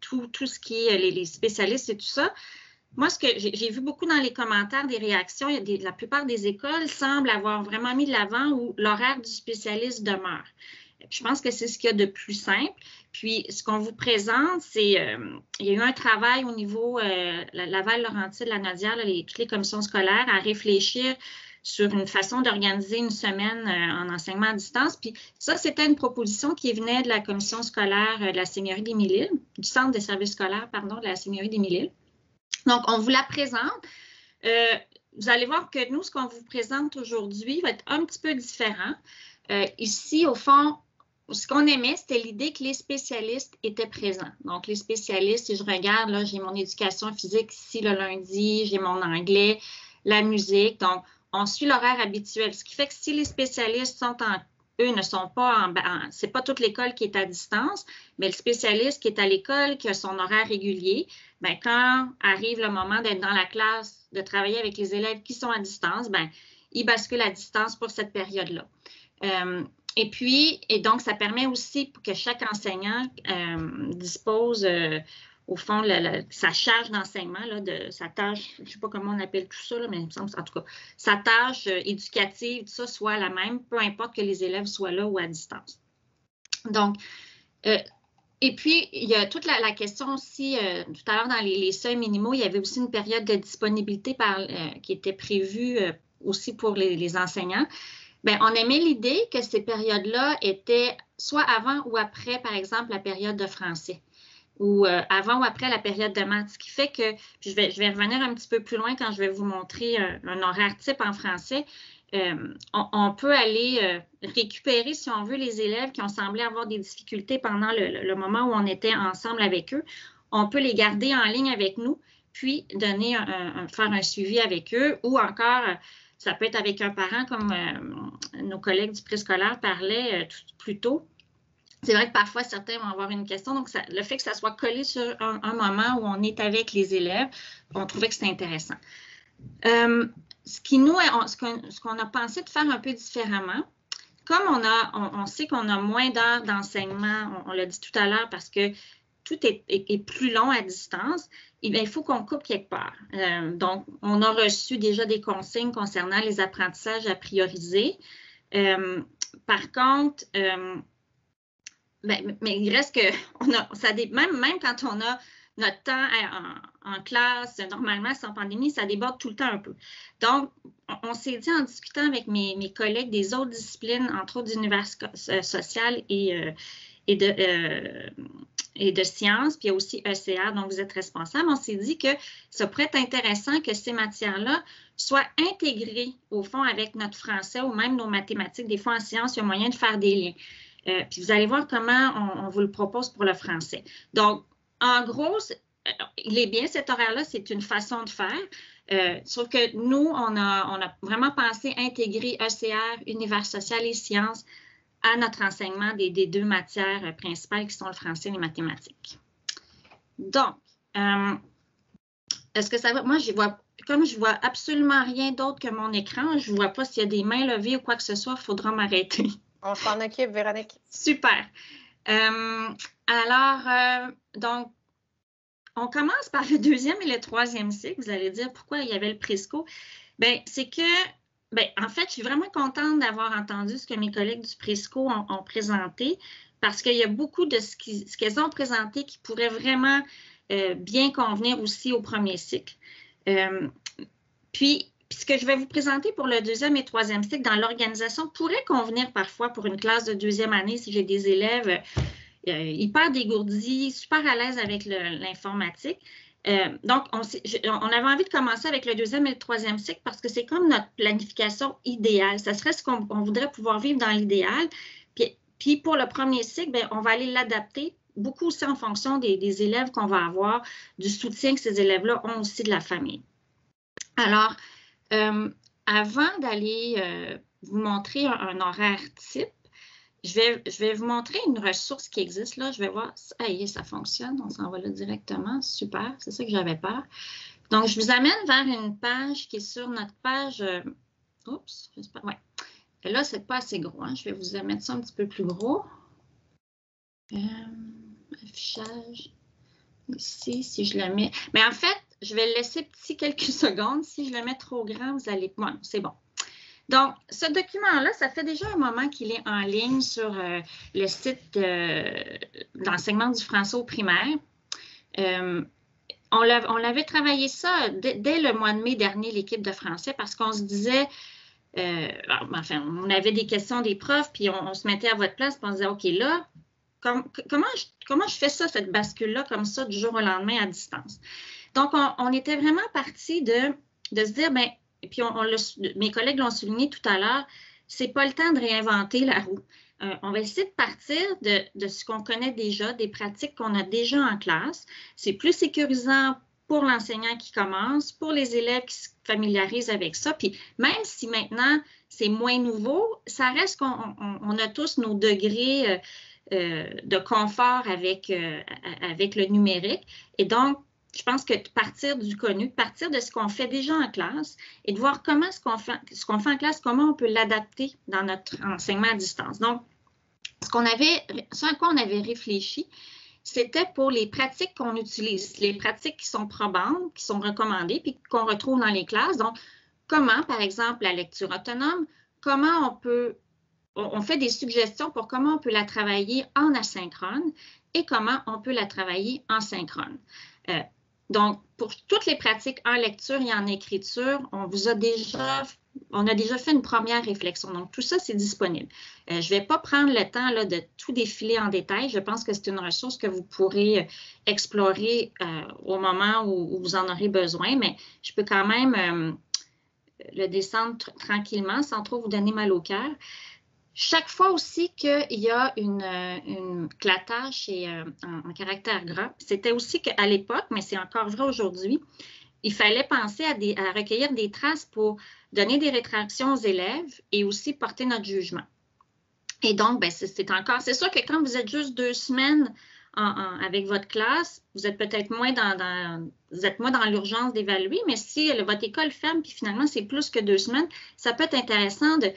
tout ce qui est les spécialistes et tout ça. Moi, ce que j'ai vu beaucoup dans les commentaires, des réactions, la plupart des écoles semblent avoir vraiment mis de l'avant où l'horaire du spécialiste demeure. Je pense que c'est ce qu'il y a de plus simple. Puis, ce qu'on vous présente, c'est il y a eu un travail au niveau Laval-Laurentide, la Nodière, toutes les commissions scolaires à réfléchir sur une façon d'organiser une semaine en enseignement à distance. Puis ça, c'était une proposition qui venait de la commission scolaire de la Seigneurie des Mille-Îles, du centre des services scolaires, de la Seigneurie des Mille-Îles. Donc, on vous la présente. Vous allez voir que nous, ce qu'on vous présente aujourd'hui va être un petit peu différent. Ici, au fond, ce qu'on aimait, c'était l'idée que les spécialistes étaient présents. Donc, les spécialistes, si je regarde, là, j'ai mon éducation physique ici le lundi, j'ai mon anglais, la musique. Donc, on suit l'horaire habituel. Ce qui fait que si les spécialistes eux ne sont pas c'est pas toute l'école qui est à distance, mais le spécialiste qui est à l'école, qui a son horaire régulier, quand arrive le moment d'être dans la classe, de travailler avec les élèves qui sont à distance, ils basculent à distance pour cette période-là. Et donc, ça permet aussi que chaque enseignant dispose au fond, sa charge d'enseignement, sa tâche, je ne sais pas comment on appelle tout ça, là, mais il me semble, en tout cas, sa tâche éducative, tout ça, soit la même, peu importe que les élèves soient là ou à distance. Donc, et puis, il y a toute la question aussi, tout à l'heure dans les seuils minimaux, il y avait aussi une période de disponibilité qui était prévue aussi pour les enseignants. Bien, on aimait l'idée que ces périodes-là étaient soit avant ou après, par exemple, la période de français, ou avant ou après la période de maths, ce qui fait que, je vais revenir un petit peu plus loin quand je vais vous montrer un horaire type en français. On peut aller récupérer, si on veut, les élèves qui ont semblé avoir des difficultés pendant le moment où on était ensemble avec eux. On peut les garder en ligne avec nous, puis faire un suivi avec eux, ou encore, ça peut être avec un parent, comme nos collègues du préscolaire parlaient plus tôt. C'est vrai que parfois, certains vont avoir une question. Donc, le fait que ça soit collé sur un moment où on est avec les élèves, on trouvait que c'était intéressant. Ce qu'on a pensé de faire un peu différemment, comme on sait qu'on a moins d'heures d'enseignement, on l'a dit tout à l'heure, parce que tout est plus long à distance, eh bien, il faut qu'on coupe quelque part. Donc, on a reçu déjà des consignes concernant les apprentissages à prioriser. Par contre, mais il reste que, même quand on a notre temps en classe, normalement, sans pandémie, ça déborde tout le temps un peu. Donc, on s'est dit en discutant avec mes collègues des autres disciplines, entre autres d'univers social et de sciences, puis il y a aussi ECR, dont vous êtes responsable, on s'est dit que ça pourrait être intéressant que ces matières-là soient intégrées, au fond, avec notre français ou même nos mathématiques. Des fois, en sciences, il y a moyen de faire des liens. Puis vous allez voir comment on vous le propose pour le français. Donc, en gros, il est bien cet horaire-là, c'est une façon de faire. Sauf que nous, on a vraiment pensé intégrer ECR, univers social et sciences, à notre enseignement des deux matières principales qui sont le français et les mathématiques. Donc, est-ce que ça va? Moi, comme je ne vois absolument rien d'autre que mon écran, je ne vois pas s'il y a des mains levées ou quoi que ce soit, il faudra m'arrêter. On s'en occupe, Véronique. Super. Donc, on commence par le 2e et le 3e cycle. Vous allez dire pourquoi il y avait le Presco. Bien, c'est que, en fait, je suis vraiment contente d'avoir entendu ce que mes collègues du Presco ont présenté, parce qu'il y a beaucoup de ce qu'elles ont présenté qui pourrait vraiment bien convenir aussi au premier cycle. Puis, ce que je vais vous présenter pour le 2e et 3e cycle dans l'organisation pourrait convenir parfois pour une classe de 2e année si j'ai des élèves hyper dégourdis, super à l'aise avec l'informatique. Donc, on avait envie de commencer avec le 2e et le 3e cycle parce que c'est comme notre planification idéale. Ça serait ce qu'on voudrait pouvoir vivre dans l'idéal. Puis, pour le premier cycle, on va aller l'adapter beaucoup aussi en fonction des élèves qu'on va avoir, du soutien que ces élèves-là ont aussi de la famille. Alors, avant d'aller vous montrer un horaire type, je vais vous montrer une ressource qui existe là. Je vais voir. Ça y est, ça fonctionne. On s'en va là directement. Super. C'est ça que j'avais peur. Donc, je vous amène vers une page qui est sur notre page. Oups, j'espère. Ouais. Là, c'est pas assez gros. Hein. Je vais vous mettre ça un petit peu plus gros. Affichage. Ici, si je le mets. Mais en fait, je vais le laisser petit quelques secondes. Si je le mets trop grand, vous allez. Bon, c'est bon. Donc, ce document-là, ça fait déjà un moment qu'il est en ligne sur le site d'enseignement du français au primaire. On l'avait travaillé ça dès le mois de mai dernier, l'équipe de français, parce qu'on se disait, on avait des questions des profs, puis on se mettait à votre place, puis on se disait, OK, là, comment je fais ça, cette bascule-là, comme ça, du jour au lendemain à distance? Donc, on était vraiment parti de se dire, et puis mes collègues l'ont souligné tout à l'heure, c'est pas le temps de réinventer la roue. On va essayer de partir de ce qu'on connaît déjà, des pratiques qu'on a déjà en classe. C'est plus sécurisant pour l'enseignant qui commence, pour les élèves qui se familiarisent avec ça. Puis même si maintenant c'est moins nouveau, ça reste qu'on a tous nos degrés de confort avec le numérique. Et donc, je pense que de partir du connu, de partir de ce qu'on fait déjà en classe et de voir comment ce qu'on fait en classe, comment on peut l'adapter dans notre enseignement à distance. Donc, ce à quoi on avait réfléchi, c'était pour les pratiques qu'on utilise, les pratiques qui sont probantes, qui sont recommandées, puis qu'on retrouve dans les classes. Donc, comment, par exemple, la lecture autonome, comment on fait des suggestions pour comment on peut la travailler en asynchrone et comment on peut la travailler en synchrone. Donc, pour toutes les pratiques en lecture et en écriture, on a déjà fait une première réflexion. Donc, tout ça, c'est disponible. Je ne vais pas prendre le temps là, de tout défiler en détail. Je pense que c'est une ressource que vous pourrez explorer au moment où vous en aurez besoin, mais je peux quand même le descendre tranquillement sans trop vous donner mal au cœur. Chaque fois aussi qu'il y a une clatage en caractère gras, c'était aussi qu'à l'époque, mais c'est encore vrai aujourd'hui, il fallait penser à recueillir des traces pour donner des rétractions aux élèves et aussi porter notre jugement. Et donc, c'est sûr que quand vous êtes juste 2 semaines avec votre classe, vous êtes peut-être moins dans l'urgence d'évaluer, mais si votre école ferme, puis finalement, c'est plus que 2 semaines, ça peut être intéressant de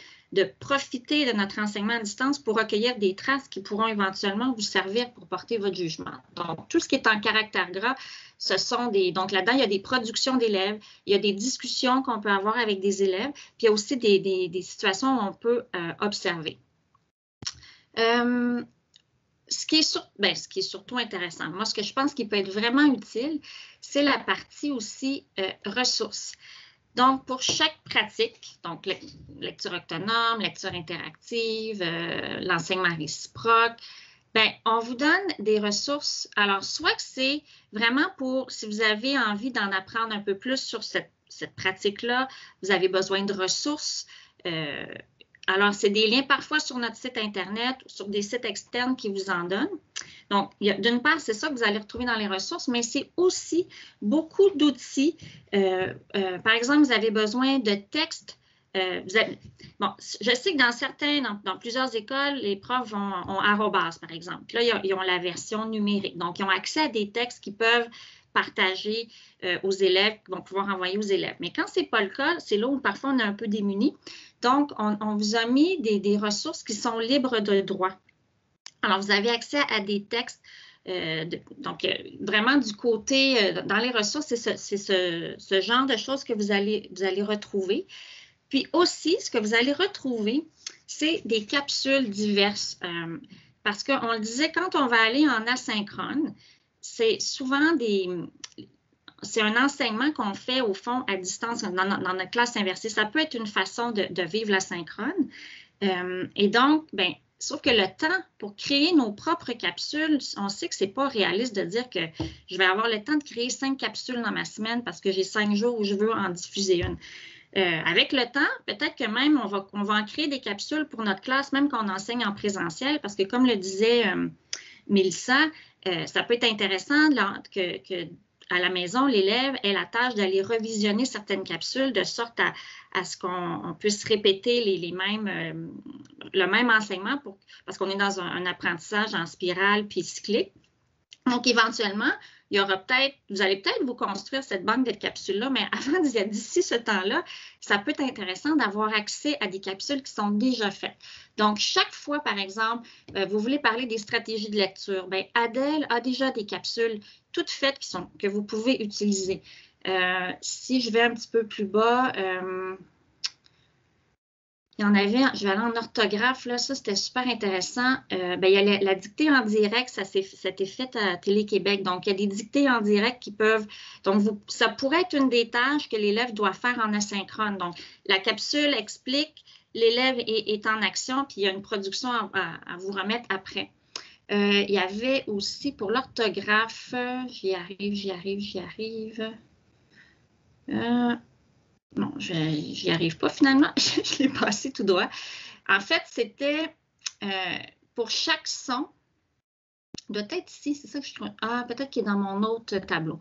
profiter de notre enseignement à distance pour recueillir des traces qui pourront éventuellement vous servir pour porter votre jugement. Donc, tout ce qui est en caractère gras, donc là-dedans, il y a des productions d'élèves, il y a des discussions qu'on peut avoir avec des élèves, puis il y a aussi des situations où on peut observer. Ce qui est surtout intéressant, moi, ce que je pense qui peut être vraiment utile, c'est la partie aussi ressources. Donc, pour chaque pratique, donc lecture autonome, lecture interactive, l'enseignement réciproque, on vous donne des ressources. Alors, soit que c'est vraiment pour, si vous avez envie d'en apprendre un peu plus sur cette pratique-là, vous avez besoin de ressources. Alors, c'est des liens parfois sur notre site Internet ou sur des sites externes qui vous en donnent. Donc, d'une part, c'est ça que vous allez retrouver dans les ressources, mais c'est aussi beaucoup d'outils. Par exemple, vous avez besoin de textes. Je sais que dans plusieurs écoles, les profs ont arrobase, par exemple. Là, ils ont la version numérique. Donc, ils ont accès à des textes qu'ils peuvent partager aux élèves, qu'ils vont pouvoir envoyer aux élèves. Mais quand ce n'est pas le cas, c'est là où parfois on est un peu démunis. Donc, on vous a mis des ressources qui sont libres de droit. Alors, vous avez accès à des textes. Donc, vraiment du côté, dans les ressources, c'est ce genre de choses que vous allez retrouver. Puis aussi, ce que vous allez retrouver, c'est des capsules diverses. Parce qu'on le disait, quand on va aller en asynchrone, c'est souvent c'est un enseignement qu'on fait au fond à distance dans notre classe inversée. Ça peut être une façon de vivre l'asynchrone. Et donc, sauf que le temps pour créer nos propres capsules, on sait que ce n'est pas réaliste de dire que je vais avoir le temps de créer 5 capsules dans ma semaine parce que j'ai 5 jours où je veux en diffuser une. Avec le temps, peut-être que même on va en créer des capsules pour notre classe, même qu'on enseigne en présentiel, parce que comme le disait Mélissa, ça peut être intéressant que à la maison, l'élève ait la tâche d'aller revisionner certaines capsules de sorte à ce qu'on puisse répéter le même enseignement parce qu'on est dans un apprentissage en spirale puis cyclique. Donc, éventuellement, vous allez peut-être vous construire cette banque de capsules-là, mais d'ici ce temps-là, ça peut être intéressant d'avoir accès à des capsules qui sont déjà faites. Donc, chaque fois, par exemple, vous voulez parler des stratégies de lecture, Adèle a déjà des capsules toutes faites que vous pouvez utiliser. Si je vais un petit peu plus bas, il y en avait, je vais aller en orthographe, là, ça c'était super intéressant. Il y a la dictée en direct, ça s'était fait à Télé-Québec. Donc, il y a des dictées en direct qui peuvent, donc ça pourrait être une des tâches que l'élève doit faire en asynchrone. Donc, la capsule explique, l'élève est en action, puis il y a une production à vous remettre après. Il y avait aussi pour l'orthographe, j'y arrive. Non, j'y arrive pas finalement, je l'ai passé tout droit. En fait, c'était pour chaque son, doit être ici, c'est ça que je trouve. Ah, peut-être qu'il est dans mon autre tableau.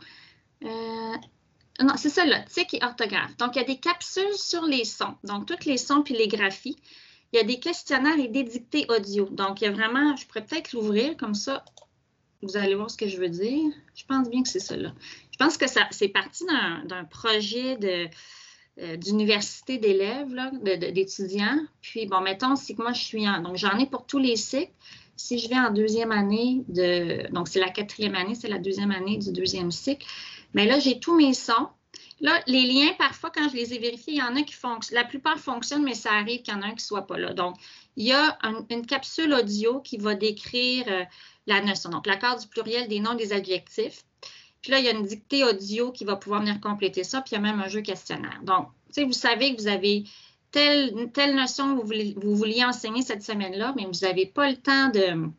Non, c'est ça là, tic et orthographe. Donc, il y a des capsules sur les sons, donc tous les sons puis les graphies. Il y a des questionnaires et des dictées audio. Donc, il y a vraiment, je pourrais peut-être l'ouvrir comme ça. Vous allez voir ce que je veux dire. Je pense bien que c'est ça là. Je pense que c'est parti d'un projet d'université d'élèves, d'étudiants. Puis, bon, mettons, c'est que moi, je suis donc j'en ai pour tous les cycles. si je vais en deuxième année donc c'est la 4e année, c'est la 2e année du 2e cycle, mais là, j'ai tous mes sons. Là, les liens, parfois, quand je les ai vérifiés, il y en a qui fonctionnent. La plupart fonctionnent, mais ça arrive qu'il y en a un qui ne soit pas là. Donc, il y a une capsule audio qui va décrire la notion. Donc, l'accord du pluriel des noms des adjectifs. Puis là, il y a une dictée audio qui va pouvoir venir compléter ça. Puis il y a même un jeu questionnaire. Donc, tu sais, vous savez que vous avez telle notion que vous vouliez enseigner cette semaine-là, mais vous n'avez pas le temps de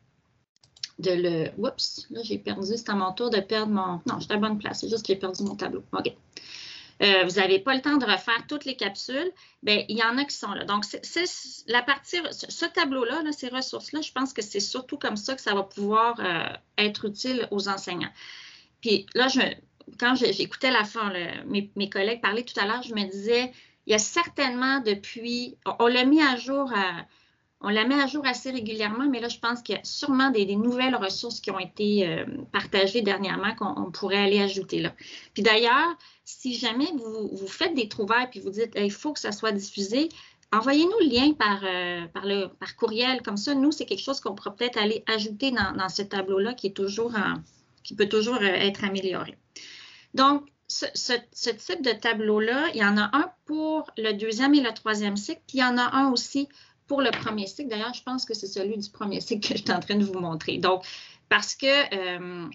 le... Oups, là, j'ai perdu. C'est à mon tour de perdre mon... Non, je suis à la bonne place. C'est juste que j'ai perdu mon tableau. OK. Vous n'avez pas le temps de refaire toutes les capsules. Bien, il y en a qui sont là. Donc, la partie... Ce tableau-là, ces ressources-là, je pense que c'est surtout comme ça que ça va pouvoir être utile aux enseignants. Puis là, quand j'écoutais la fin, mes collègues parler tout à l'heure, je me disais, il y a certainement depuis... On l'a mis à jour... On la met à jour assez régulièrement, mais là, je pense qu'il y a sûrement des nouvelles ressources qui ont été partagées dernièrement qu'on pourrait aller ajouter là. Puis d'ailleurs, si jamais vous faites des trouvailles puis vous dites il faut que ça soit diffusé, envoyez-nous le lien par courriel. Comme ça, nous, c'est quelque chose qu'on pourra peut-être aller ajouter dans ce tableau-là qui peut toujours être amélioré. Donc, ce type de tableau-là, il y en a un pour le 2e et le 3e cycle, puis il y en a un aussi pour le 1er cycle. D'ailleurs, je pense que c'est celui du 1er cycle que je suis en train de vous montrer. Donc, parce que,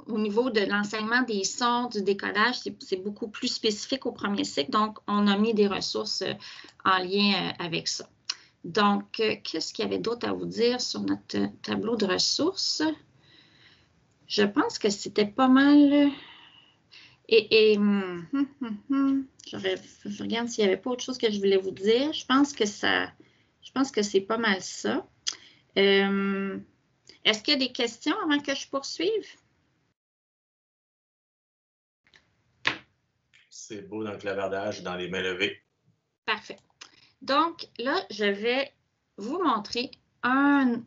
au niveau de l'enseignement des sons, du décodage, c'est beaucoup plus spécifique au 1er cycle. Donc, on a mis des ressources en lien avec ça. Donc, qu'est-ce qu'il y avait d'autre à vous dire sur notre tableau de ressources? Je pense que c'était pas mal... je regarde s'il n'y avait pas autre chose que je voulais vous dire. Je pense que c'est pas mal ça. Est-ce qu'il y a des questions avant que je poursuive? C'est beau dans le clavardage, dans les mains levées. Parfait. Donc, là, je vais vous montrer une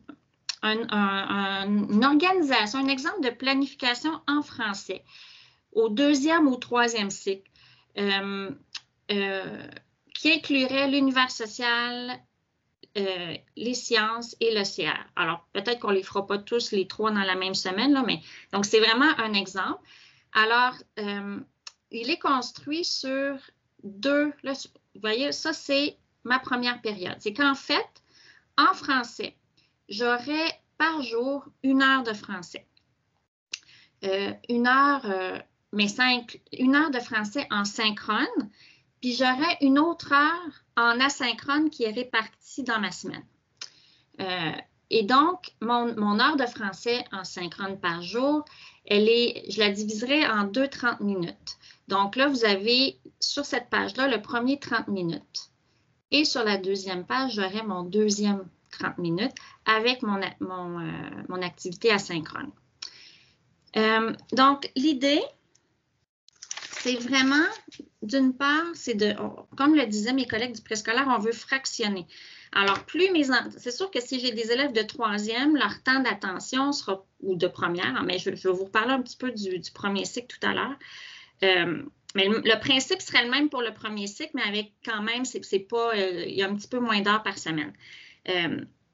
organisation, un exemple de planification en français au 2e ou 3e cycle, qui inclurait l'univers social, les sciences et l'OCR. Alors, peut-être qu'on ne les fera pas tous les 3 dans la même semaine, là, mais donc c'est vraiment un exemple. Alors, il est construit sur 2, là, vous voyez, ça c'est ma première période. C'est qu'en fait, en français, j'aurais par jour 1 heure de français. 1 heure... mais 1 heure de français en synchrone, puis j'aurai une autre heure en asynchrone qui est répartie dans ma semaine. Et donc, mon heure de français en synchrone par jour, je la diviserai en 2 30 minutes. Donc là, vous avez sur cette page-là le premier 30 minutes. Et sur la 2e page, j'aurai mon 2e 30 minutes avec mon activité asynchrone. Donc, l'idée, c'est vraiment, d'une part, comme le disaient mes collègues du préscolaire, on veut fractionner. Alors, c'est sûr que si j'ai des élèves de 3e, leur temps d'attention sera, ou de première, mais je vais vous reparler un petit peu du 1er cycle tout à l'heure. Mais le principe serait le même pour le 1er cycle, mais avec quand même, il y a un petit peu moins d'heures par semaine.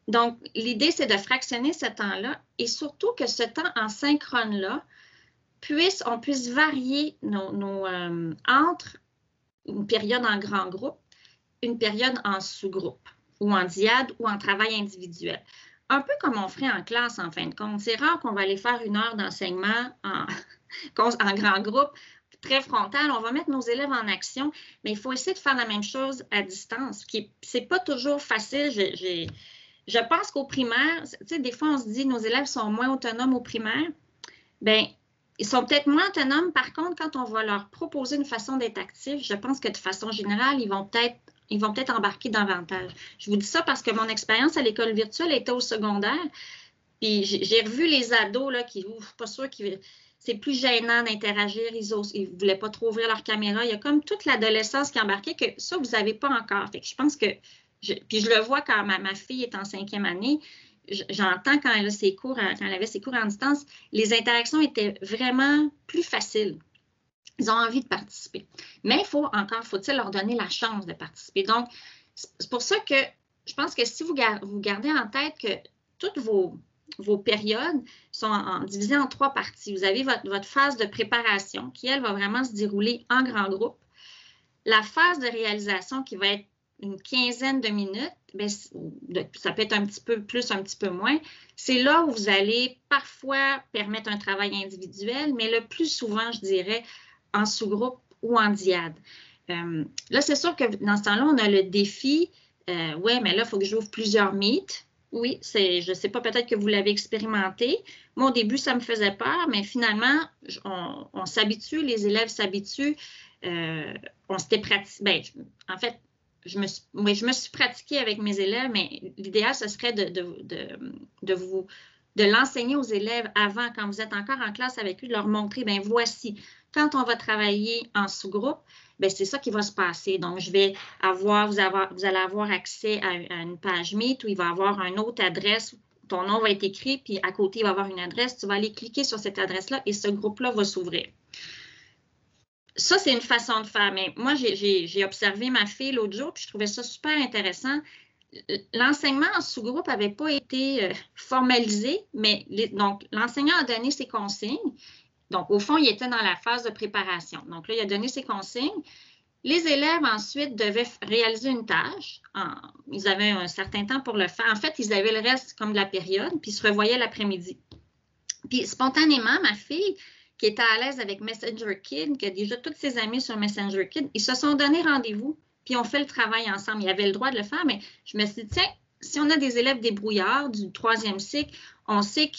Donc, l'idée, c'est de fractionner ce temps-là et surtout que ce temps en synchrone-là, on puisse varier entre une période en grand groupe, une période en sous-groupe, ou en diade, ou en travail individuel. Un peu comme on ferait en classe, en fin de compte. C'est rare qu'on va aller faire 1 heure d'enseignement en grand groupe, très frontal. On va mettre nos élèves en action, mais il faut essayer de faire la même chose à distance. C'est pas toujours facile. Je pense qu'au primaire, tu sais, des fois, on se dit nos élèves sont moins autonomes au primaire. Bien, ils sont peut-être moins autonomes. Par contre, quand on va leur proposer une façon d'être actifs, je pense que de façon générale, ils vont peut-être embarquer davantage. Je vous dis ça parce que mon expérience à l'école virtuelle était au secondaire. Puis j'ai revu les ados là, qui, je suis pas sûre c'est plus gênant d'interagir. Ils ne voulaient pas trop ouvrir leur caméra. Il y a comme toute l'adolescence qui embarquait que ça, vous n'avez pas encore. Fait que je pense que, puis je le vois quand ma fille est en 5e année, j'entends quand elle avait ses cours en distance, les interactions étaient vraiment plus faciles. Ils ont envie de participer. Mais faut-il leur donner la chance de participer. Donc, c'est pour ça que je pense que si vous gardez en tête que toutes vos périodes sont divisées en 3 parties. Vous avez votre phase de préparation qui, elle, va vraiment se dérouler en grand groupe. La phase de réalisation qui va être une quinzaine de minutes, bien, ça peut être un petit peu plus, un petit peu moins. C'est là où vous allez parfois permettre un travail individuel, mais le plus souvent, je dirais, en sous-groupe ou en diade. Là, c'est sûr que dans ce temps-là, on a le défi, oui, mais là, il faut que j'ouvre plusieurs meets. Oui, je ne sais pas, peut-être que vous l'avez expérimenté. Moi, au début, ça me faisait peur, mais finalement, on s'habitue, les élèves s'habituent. On s'était pratiqué. Bien, en fait, je me suis pratiquée avec mes élèves, mais l'idéal, ce serait de l'enseigner aux élèves avant, quand vous êtes encore en classe avec eux, de leur montrer, bien, voici, quand on va travailler en sous-groupe, bien, c'est ça qui va se passer. Donc, vous allez avoir accès à une page Meet où il va y avoir une autre adresse, ton nom va être écrit, puis à côté, il va y avoir une adresse. Tu vas aller cliquer sur cette adresse-là et ce groupe-là va s'ouvrir. Ça, c'est une façon de faire. Mais moi, j'ai observé ma fille l'autre jour, puis je trouvais ça super intéressant. L'enseignement en sous-groupe n'avait pas été formalisé, mais donc l'enseignant a donné ses consignes. Donc, au fond, il était dans la phase de préparation. Donc là, il a donné ses consignes. Les élèves, ensuite, devaient réaliser une tâche. Ils avaient un certain temps pour le faire. En fait, ils avaient le reste comme de la période, puis ils se revoyaient l'après-midi. Puis, spontanément, ma fille, qui était à l'aise avec Messenger Kid, qui a déjà toutes ses amies sur Messenger Kid, ils se sont donné rendez-vous, puis ont fait le travail ensemble. Ils avaient le droit de le faire, mais je me suis dit, tiens, si on a des élèves débrouillards du 3e cycle, on sait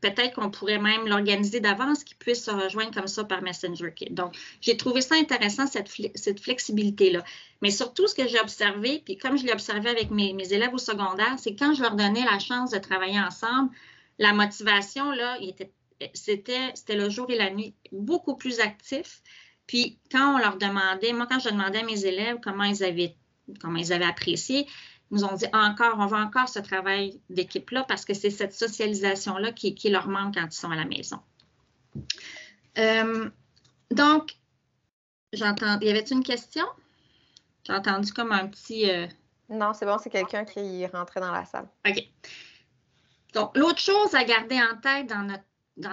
peut-être qu'on pourrait même l'organiser d'avance, qu'ils puissent se rejoindre comme ça par Messenger Kid. Donc, j'ai trouvé ça intéressant, cette flexibilité-là. Mais surtout, ce que j'ai observé, puis comme je l'ai observé avec mes élèves au secondaire, c'est quand je leur donnais la chance de travailler ensemble, la motivation, là, c'était le jour et la nuit, beaucoup plus actif. Puis, quand on leur demandait, moi, quand je demandais à mes élèves comment ils avaient apprécié, ils nous ont dit on veut encore ce travail d'équipe-là parce que c'est cette socialisation-là qui leur manque quand ils sont à la maison. Donc, y avait-il une question? J'ai entendu comme un petit... Non, c'est bon, c'est quelqu'un qui rentrait dans la salle. OK. Donc, l'autre chose à garder en tête dans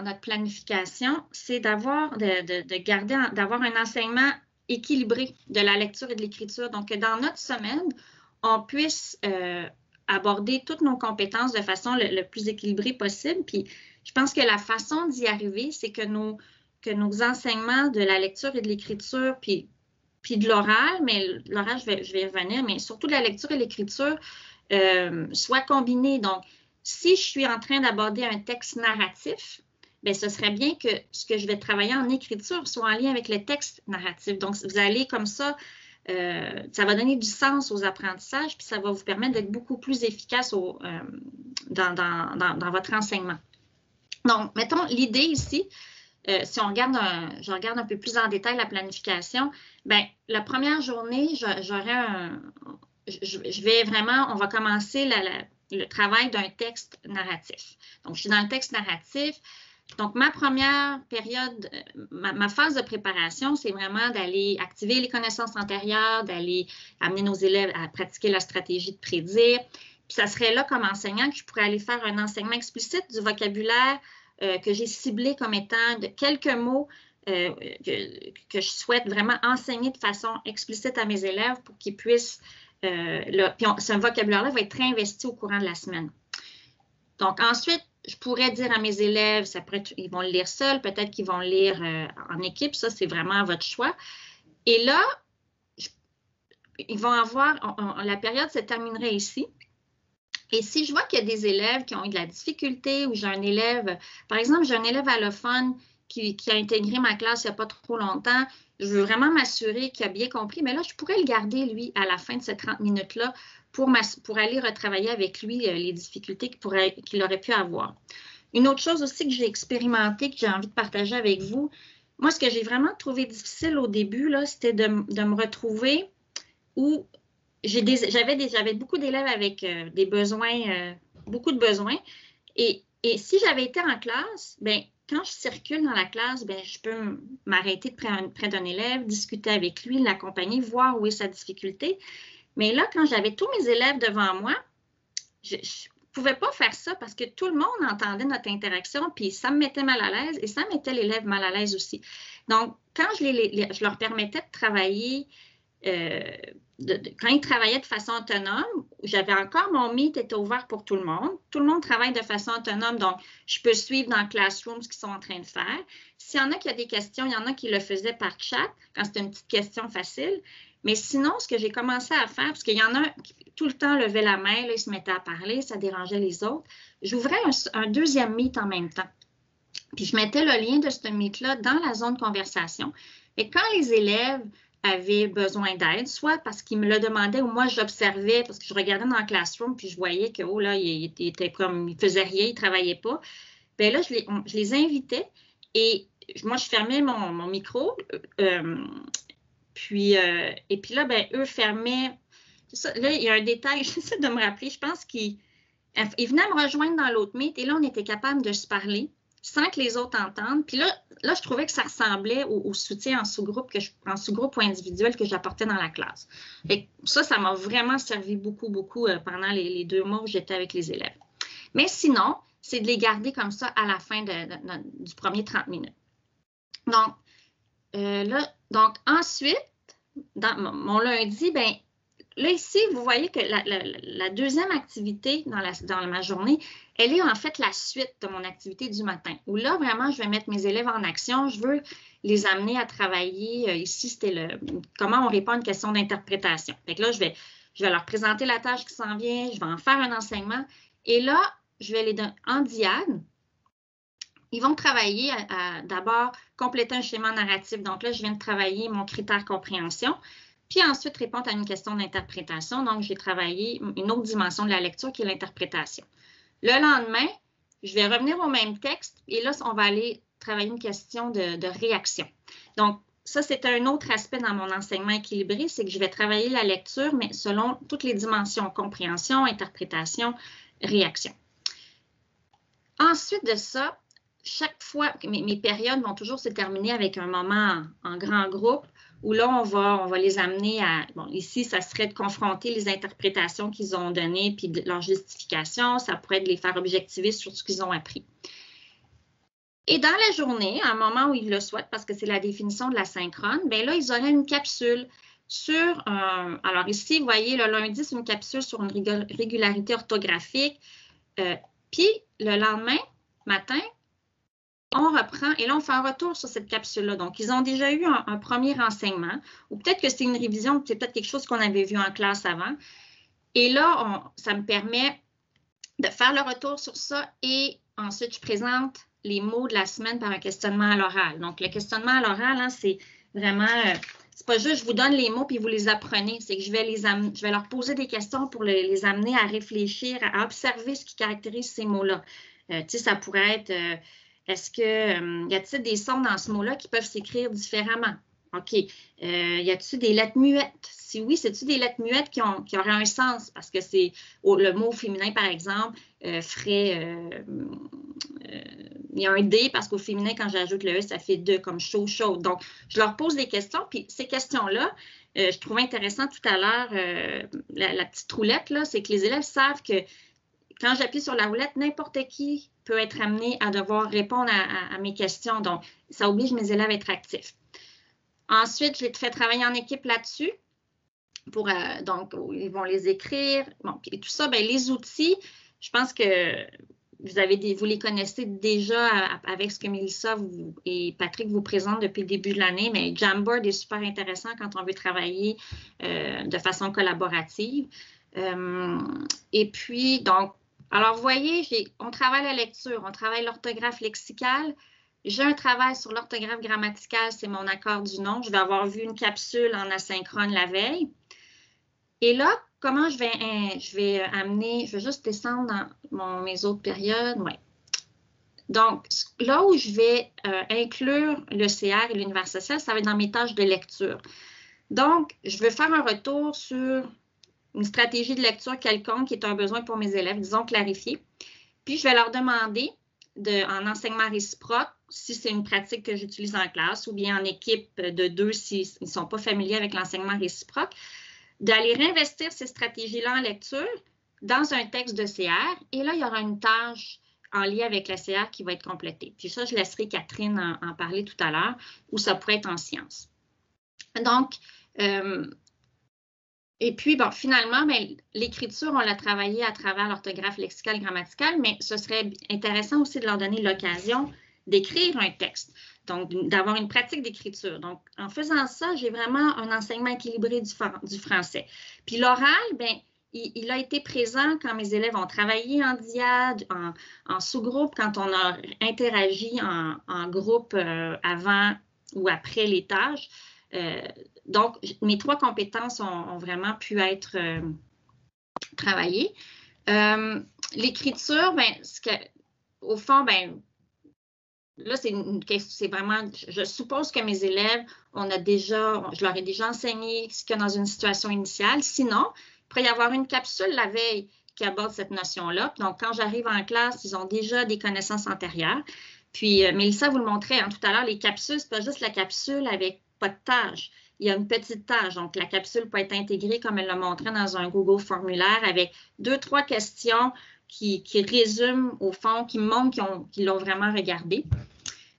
notre planification, c'est d'avoir un enseignement équilibré de la lecture et de l'écriture. Donc, que dans notre semaine, on puisse aborder toutes nos compétences de façon le plus équilibrée possible. Puis, je pense que la façon d'y arriver, c'est que nos enseignements de la lecture et de l'écriture, puis de l'oral, mais l'oral, je vais y revenir, mais surtout de la lecture et l'écriture, soient combinés. Donc, si je suis en train d'aborder un texte narratif, bien, ce serait bien que ce que je vais travailler en écriture soit en lien avec le texte narratif. Donc, vous allez comme ça, ça va donner du sens aux apprentissages, puis ça va vous permettre d'être beaucoup plus efficace dans votre enseignement. Donc, mettons l'idée ici, si je regarde un peu plus en détail la planification, bien, la première journée, on va commencer le travail d'un texte narratif. Donc, je suis dans le texte narratif. Donc, ma première période, ma phase de préparation, c'est vraiment d'aller activer les connaissances antérieures, d'aller amener nos élèves à pratiquer la stratégie de prédire. Puis, ça serait là, comme enseignant, que je pourrais aller faire un enseignement explicite du vocabulaire que j'ai ciblé comme étant de quelques mots que je souhaite vraiment enseigner de façon explicite à mes élèves pour qu'ils puissent... puis ce vocabulaire-là va être réinvesti au courant de la semaine. Donc, ensuite, je pourrais dire à mes élèves, ils vont le lire seuls, peut-être qu'ils vont le lire en équipe, ça, c'est vraiment à votre choix. Et là, ils vont avoir, la période se terminerait ici. Et si je vois qu'il y a des élèves qui ont eu de la difficulté ou j'ai un élève, par exemple, j'ai un élève allophone qui a intégré ma classe il n'y a pas trop longtemps, je veux vraiment m'assurer qu'il a bien compris, mais là, je pourrais le garder, lui, à la fin de ces 30 minutes-là pour aller retravailler avec lui les difficultés qu'il aurait pu avoir. Une autre chose aussi que j'ai expérimenté, que j'ai envie de partager avec vous, moi, ce que j'ai vraiment trouvé difficile au début, là, c'était de me retrouver où j'avais beaucoup d'élèves avec des besoins, beaucoup de besoins. Et si j'avais été en classe, bien, quand je circule dans la classe, bien, je peux m'arrêter près d'un élève, discuter avec lui, l'accompagner, voir où est sa difficulté. Mais là, quand j'avais tous mes élèves devant moi, je ne pouvais pas faire ça parce que tout le monde entendait notre interaction, puis ça me mettait mal à l'aise et ça mettait l'élève mal à l'aise aussi. Donc, quand je leur permettais de travailler, quand ils travaillaient de façon autonome, j'avais encore mon Meet était ouvert pour tout le monde. Tout le monde travaille de façon autonome, donc je peux suivre dans Classroom ce qu'ils sont en train de faire. S'il y en a qui ont des questions, il y en a qui le faisaient par chat quand c'était une petite question facile. Mais sinon, ce que j'ai commencé à faire, parce qu'il y en a qui tout le temps levaient la main, là, ils se mettaient à parler, ça dérangeait les autres, j'ouvrais un deuxième Meet en même temps. Puis je mettais le lien de ce Meet-là dans la zone conversation. Et quand les élèves avaient besoin d'aide, soit parce qu'ils me le demandaient ou moi j'observais, parce que je regardais dans le Classroom puis je voyais que, oh là, il était comme, il faisait rien, il ne travaillait pas. Bien là, je les invitais et moi, je fermais mon micro. Et puis là, ben, eux fermaient. Ça, là, il y a un détail, j'essaie de me rappeler. Je pense qu'ils venaient me rejoindre dans l'autre Meet et là, on était capable de se parler sans que les autres entendent. Puis là je trouvais que ça ressemblait au soutien en sous-groupe ou individuel que j'apportais dans la classe. Et ça m'a vraiment servi beaucoup, beaucoup pendant les 2 mois où j'étais avec les élèves. Mais sinon, c'est de les garder comme ça à la fin du premier 30 minutes. Donc, ensuite, dans mon lundi, ben là, ici, vous voyez que la deuxième activité dans ma journée, elle est en fait la suite de mon activité du matin, où là, vraiment, je vais mettre mes élèves en action. Je veux les amener à travailler. Ici, c'était comment on répond à une question d'interprétation. Fait que là, je vais leur présenter la tâche qui s'en vient, je vais en faire un enseignement. Et là, je vais les donner en diade. Ils vont travailler à d'abord compléter un schéma narratif. Donc là, je viens de travailler mon critère compréhension. Puis ensuite, répondre à une question d'interprétation. Donc, j'ai travaillé une autre dimension de la lecture qui est l'interprétation. Le lendemain, je vais revenir au même texte et là, on va aller travailler une question de réaction. Donc, ça, c'est un autre aspect dans mon enseignement équilibré, c'est que je vais travailler la lecture, mais selon toutes les dimensions, compréhension, interprétation, réaction. Ensuite de ça, chaque fois, mes périodes vont toujours se terminer avec un moment en grand groupe où là, on va les amener à... Bon, ici, ça serait de confronter les interprétations qu'ils ont données puis leur justification. Ça pourrait être de les faire objectiver sur ce qu'ils ont appris. Et dans la journée, à un moment où ils le souhaitent, parce que c'est la définition de la synchrone, bien là, ils auraient une capsule sur... alors ici, vous voyez, le lundi, c'est une capsule sur une régularité orthographique. Puis, le lendemain matin, on reprend et là, on fait un retour sur cette capsule-là. Donc, ils ont déjà eu un premier renseignement ou peut-être que c'est une révision, c'est peut-être quelque chose qu'on avait vu en classe avant. Et là, ça me permet de faire le retour sur ça et ensuite, je présente les mots de la semaine par un questionnement à l'oral. Donc, le questionnement à l'oral, hein, c'est vraiment... c'est pas juste je vous donne les mots puis vous les apprenez. C'est que je vais leur poser des questions pour les amener à réfléchir, à observer ce qui caractérise ces mots-là. Tu sais, ça pourrait être... Est-ce que y a-t-il des sons dans ce mot-là qui peuvent s'écrire différemment? OK. Y a-t-il des lettres muettes? Si oui, c'est-tu des lettres muettes qui auraient un sens? Parce que c'est le mot féminin, par exemple, ferait... il y a un D parce qu'au féminin, quand j'ajoute le E, ça fait de comme chaud, chaud. Donc, je leur pose des questions. Puis ces questions-là, je trouvais intéressant tout à l'heure, la petite roulette, là, c'est que les élèves savent que quand j'appuie sur la roulette, n'importe qui peut être amené à devoir répondre à mes questions. Donc, ça oblige mes élèves à être actifs. Ensuite, je les fais travailler en équipe là-dessus. Donc, ils vont les écrire. Bon, et tout ça, bien, les outils, je pense que vous les connaissez déjà avec ce que Mélissa et Patrick vous présentent depuis le début de l'année, mais Jamboard est super intéressant quand on veut travailler de façon collaborative. Et puis, donc, alors, vous voyez, on travaille la lecture, on travaille l'orthographe lexicale. J'ai un travail sur l'orthographe grammaticale, c'est mon accord du nom. Je vais avoir vu une capsule en asynchrone la veille. Et là, comment je vais amener, je vais juste descendre dans mes autres périodes. Ouais. Donc, là où je vais inclure le CR et l'univers social, ça va être dans mes tâches de lecture. Donc, je vais faire un retour sur une stratégie de lecture quelconque qui est un besoin pour mes élèves, disons clarifié. Puis, je vais leur demander en enseignement réciproque, si c'est une pratique que j'utilise en classe ou bien en équipe de 2 s'ils ne sont pas familiers avec l'enseignement réciproque, d'aller réinvestir ces stratégies-là en lecture dans un texte de CR. Et là, il y aura une tâche en lien avec la CR qui va être complétée. Puis ça, je laisserai Catherine en parler tout à l'heure, ou ça pourrait être en sciences. Donc, et puis, bon, finalement, l'écriture, on l'a travaillé à travers l'orthographe lexicale grammaticale, mais ce serait intéressant aussi de leur donner l'occasion d'écrire un texte, donc d'avoir une pratique d'écriture. Donc, en faisant ça, j'ai vraiment un enseignement équilibré du français. Puis l'oral, bien, il a été présent quand mes élèves ont travaillé en diade, en sous-groupe, quand on a interagi en groupe avant ou après les tâches. Donc, mes 3 compétences ont vraiment pu être travaillées. L'écriture, au fond, là, c'est vraiment, je suppose que mes élèves, je leur ai déjà enseigné ce qu'il y a dans une situation initiale. Sinon, il pourrait y avoir une capsule la veille qui aborde cette notion-là. Donc, quand j'arrive en classe, ils ont déjà des connaissances antérieures. Puis, Mélissa vous le montrait tout à l'heure, les capsules, c'est pas juste la capsule avec pas de tâche. Il y a une petite tâche. Donc, la capsule peut être intégrée, comme elle l'a montré, dans un Google formulaire avec 2-3 questions qui résument, au fond, qui montrent qu'ils l'ont vraiment regardé.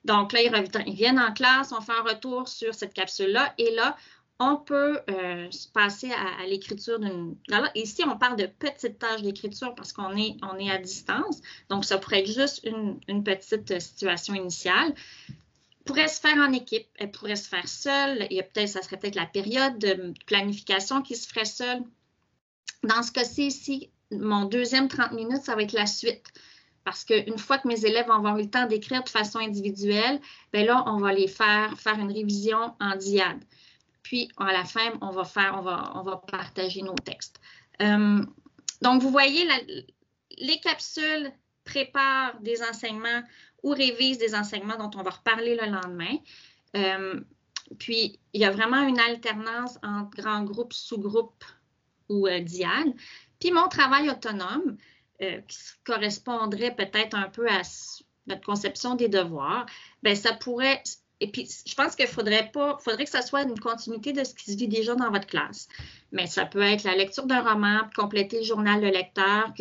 Donc, là, ils viennent en classe, on fait un retour sur cette capsule-là. Et là, on peut passer à l'écriture d'une... Ici, on parle de petites tâches d'écriture parce qu'on est à distance. Donc, ça pourrait être juste une petite situation initiale. Pourrait se faire en équipe, elle pourrait se faire seule. Ça serait peut-être la période de planification qui se ferait seule. Dans ce cas-ci ici, mon deuxième 30 minutes, ça va être la suite. Parce qu'une fois que mes élèves vont avoir eu le temps d'écrire de façon individuelle, bien là, on va les faire une révision en diade. Puis, à la fin, on va partager nos textes. Donc, vous voyez, les capsules préparent des enseignements ou révisent des enseignements dont on va reparler le lendemain. Puis, il y a vraiment une alternance entre grands groupes, sous-groupes ou diade. Puis, mon travail autonome, qui correspondrait peut-être un peu à notre conception des devoirs, bien, ça pourrait... Et puis, je pense qu'il faudrait que ça soit une continuité de ce qui se vit déjà dans votre classe. Mais ça peut être la lecture d'un roman, compléter le journal de lecteur,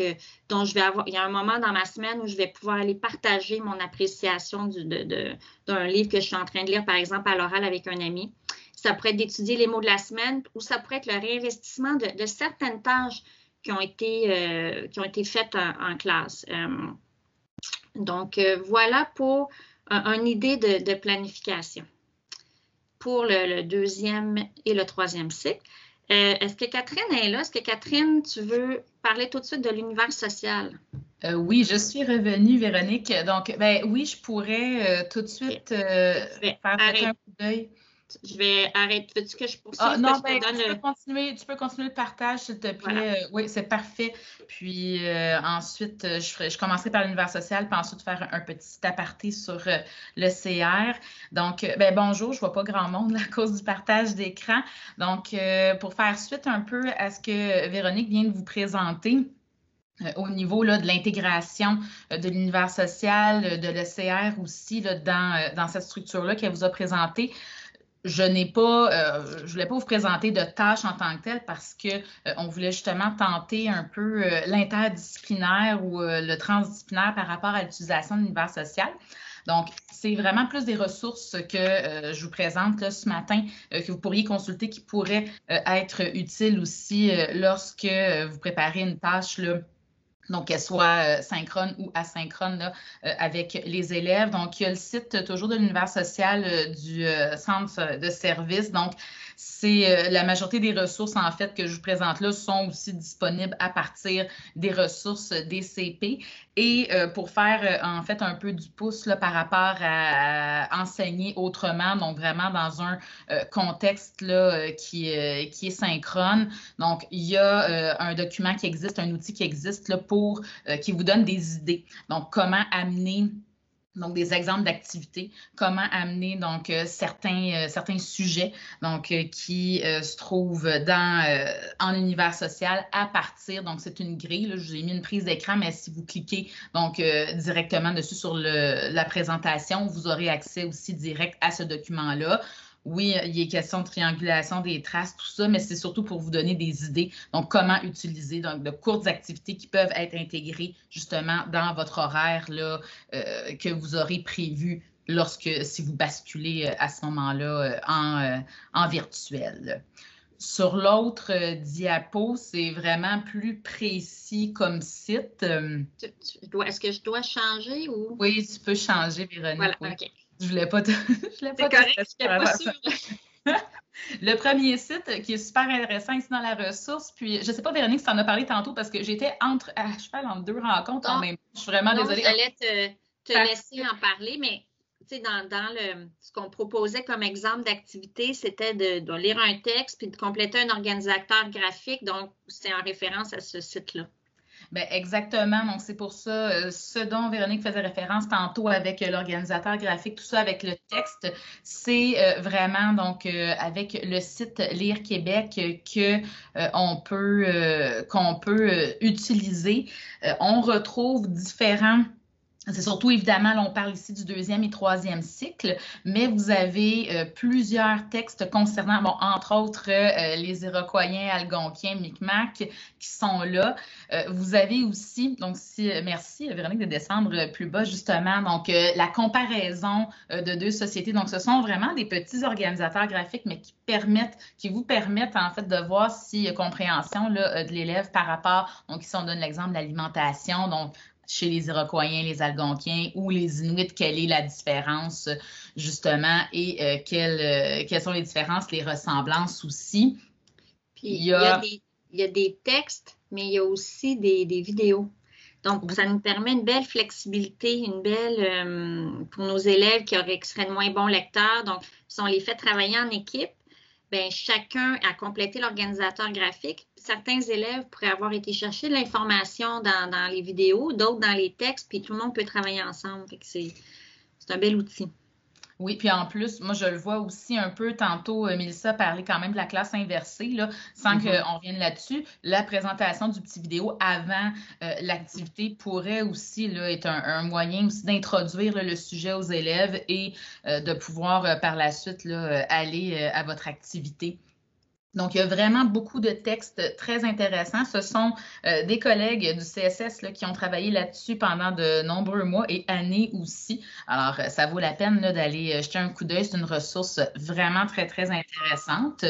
dont il y a un moment dans ma semaine où je vais pouvoir aller partager mon appréciation d'un livre que je suis en train de lire, par exemple, à l'oral avec un ami. Ça pourrait être d'étudier les mots de la semaine ou ça pourrait être le réinvestissement de certaines tâches qui ont été faites en classe. Donc, voilà pour une idée de planification pour le 2e et le 3e cycle. Est-ce que Catherine est là? Est-ce que Catherine, tu veux parler tout de suite de l'univers social? Oui, je suis revenue, Véronique. Donc, oui, je pourrais tout de suite faire un coup d'œil. Je vais arrêter. Veux-tu que je poursuive? Non, tu peux continuer le partage, s'il te plaît. Voilà. Oui, c'est parfait. Puis ensuite, je commencerai par l'univers social, puis ensuite faire un petit aparté sur le CR. Donc, bonjour, je ne vois pas grand monde à cause du partage d'écran. Donc, pour faire suite un peu à ce que Véronique vient de vous présenter, au niveau là, de l'intégration de l'univers social, de l'ECR aussi, là, dans cette structure-là qu'elle vous a présentée, je ne voulais pas vous présenter de tâches en tant que telles parce qu'on voulait justement tenter un peu l'interdisciplinaire ou le transdisciplinaire par rapport à l'utilisation de l'univers social. Donc, c'est vraiment plus des ressources que je vous présente là, ce matin, que vous pourriez consulter, qui pourraient être utiles aussi lorsque vous préparez une tâche là, donc qu'elle soit synchrone ou asynchrone là, avec les élèves. Donc, il y a le site toujours de l'univers social du centre de service. Donc, c'est la majorité des ressources, en fait, que je vous présente là sont aussi disponibles à partir des ressources des CP. Et pour faire, en fait, un peu du pouce là, par rapport à enseigner autrement, donc vraiment dans un contexte là, qui est synchrone. Donc, il y a un document qui existe, un outil qui existe là, qui vous donne des idées. Donc, comment amener donc des exemples d'activités, comment amener donc certains sujets donc qui se trouvent en univers social à partir, donc c'est une grille, là, je vous ai mis une prise d'écran, mais si vous cliquez donc directement dessus sur la présentation, vous aurez accès aussi direct à ce document-là. oui, il est question de triangulation des traces, tout ça, mais c'est surtout pour vous donner des idées. Donc, comment utiliser de courtes activités qui peuvent être intégrées justement dans votre horaire là, que vous aurez prévu si vous basculez à ce moment-là en virtuel. Sur l'autre diapo, c'est vraiment plus précis comme site. Est-ce que je dois changer ou? Oui, tu peux changer, Véronique. Voilà, oui. OK. Je voulais pas C'est correct, je n'étais pas sûre. Le premier site qui est super intéressant ici dans la ressource, puis je ne sais pas, Véronique, si tu en as parlé tantôt parce que j'étais à cheval entre deux rencontres en même temps. Je suis vraiment désolée. J'allais te laisser en parler, mais ce qu'on proposait comme exemple d'activité, c'était de lire un texte puis de compléter un organisateur graphique. Donc, c'est en référence à ce site-là. Bien, exactement. Donc, c'est pour ça, ce dont Véronique faisait référence tantôt avec l'organisateur graphique, tout ça avec le texte, c'est vraiment donc avec le site Lire Québec qu'on peut utiliser. On retrouve différents. C'est surtout, évidemment, là, on parle ici du 2e et 3e cycle, mais vous avez plusieurs textes concernant, bon, entre autres, les Iroquoiens, Algonquiens, Micmac qui sont là. Vous avez aussi, donc, merci Véronique de descendre plus bas, justement, donc la comparaison de deux sociétés. Donc, ce sont vraiment des petits organisateurs graphiques, mais qui vous permettent, en fait, de voir s'il y a compréhension là, de l'élève par rapport, donc ici, on donne l'exemple de l'alimentation, donc, chez les Iroquoiens, les Algonquiens ou les Inuits, quelle est la différence justement et quelles sont les différences, les ressemblances aussi. Puis il y a des textes, mais il y a aussi des vidéos. Donc, ça nous permet une belle flexibilité, pour nos élèves qui seraient de moins bons lecteurs. Donc, si on les fait travailler en équipe, bien, chacun a complété l'organisateur graphique. Certains élèves pourraient avoir été chercher de l'information dans les vidéos, d'autres dans les textes, puis tout le monde peut travailler ensemble. C'est un bel outil. Oui, puis en plus, moi, je le vois aussi un peu tantôt, Mélissa parlait quand même de la classe inversée, là, sans qu'on revienne là-dessus. La présentation du petit vidéo avant l'activité pourrait aussi là, être un moyen aussi d'introduire le sujet aux élèves et de pouvoir par la suite là, aller à votre activité. Donc, il y a vraiment beaucoup de textes très intéressants. Ce sont des collègues du CSS là, qui ont travaillé là-dessus pendant de nombreux mois et années aussi. Alors, ça vaut la peine d'aller jeter un coup d'œil. C'est une ressource vraiment très, très intéressante.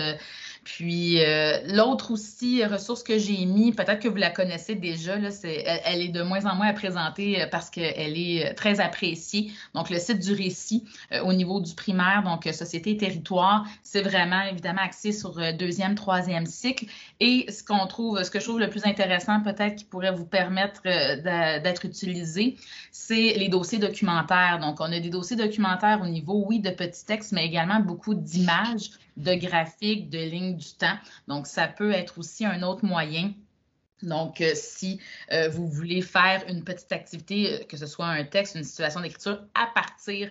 Puis, l'autre aussi ressource que j'ai mis, peut-être que vous la connaissez déjà, là, elle est de moins en moins à présenter parce qu'elle est très appréciée. Donc, le site du récit au niveau du primaire, donc Société et Territoire, c'est vraiment évidemment axé sur 2e, 3e cycle. Et ce que je trouve le plus intéressant peut-être qui pourrait vous permettre d'être utilisé, c'est les dossiers documentaires. Donc, on a des dossiers documentaires au niveau, oui, de petits textes, mais également beaucoup d'images, de graphiques, de lignes du temps. Donc, ça peut être aussi un autre moyen. Donc, si vous voulez faire une petite activité, que ce soit un texte, une situation d'écriture, à partir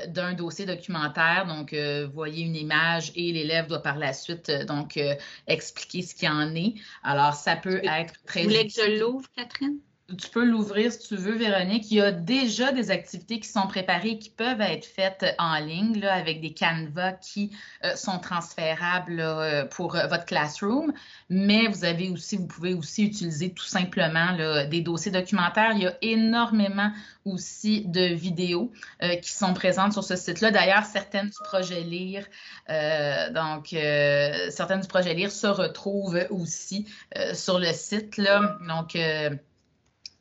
d'un dossier documentaire, donc vous voyez une image et l'élève doit par la suite donc expliquer ce qu'il en est. Alors, ça peut être très utile. Vous voulez que je l'ouvre, Catherine? Tu peux l'ouvrir si tu veux, Véronique. Il y a déjà des activités qui sont préparées et qui peuvent être faites en ligne là, avec des canevas qui sont transférables là, pour votre classroom. Mais vous pouvez aussi utiliser tout simplement là, des dossiers documentaires. Il y a énormément aussi de vidéos qui sont présentes sur ce site-là. D'ailleurs, certaines du projet Lire, certaines du projet Lire se retrouvent aussi sur le site là. Donc,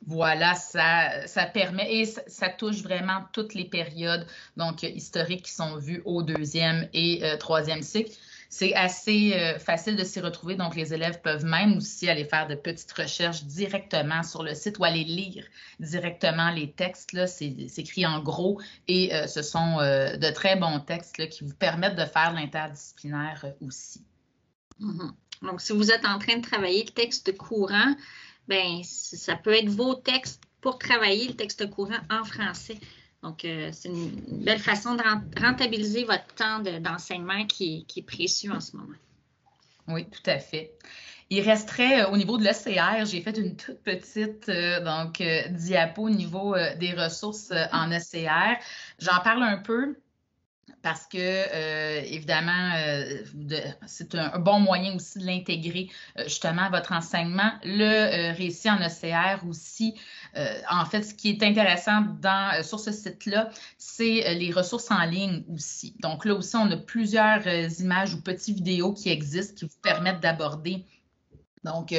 voilà, ça permet et ça touche vraiment toutes les périodes donc historiques qui sont vues au 2e et 3e cycle. C'est assez facile de s'y retrouver, donc les élèves peuvent même aussi aller faire de petites recherches directement sur le site ou aller lire directement les textes. Là, c'est écrit en gros et ce sont de très bons textes là, qui vous permettent de faire l'interdisciplinaire aussi. Donc, si vous êtes en train de travailler le texte courant, bien, ça peut être vos textes pour travailler le texte courant en français. Donc, c'est une belle façon de rentabiliser votre temps d'enseignement qui est précieux en ce moment. Oui, tout à fait. Il resterait au niveau de l'ECR, j'ai fait une toute petite diapo au niveau des ressources en ECR. J'en parle un peu. parce que, évidemment, c'est un bon moyen aussi de l'intégrer justement à votre enseignement. Le récit en OCR aussi, en fait, ce qui est intéressant sur ce site-là, c'est les ressources en ligne aussi. Donc là aussi, on a plusieurs images ou petites vidéos qui existent qui vous permettent d'aborder donc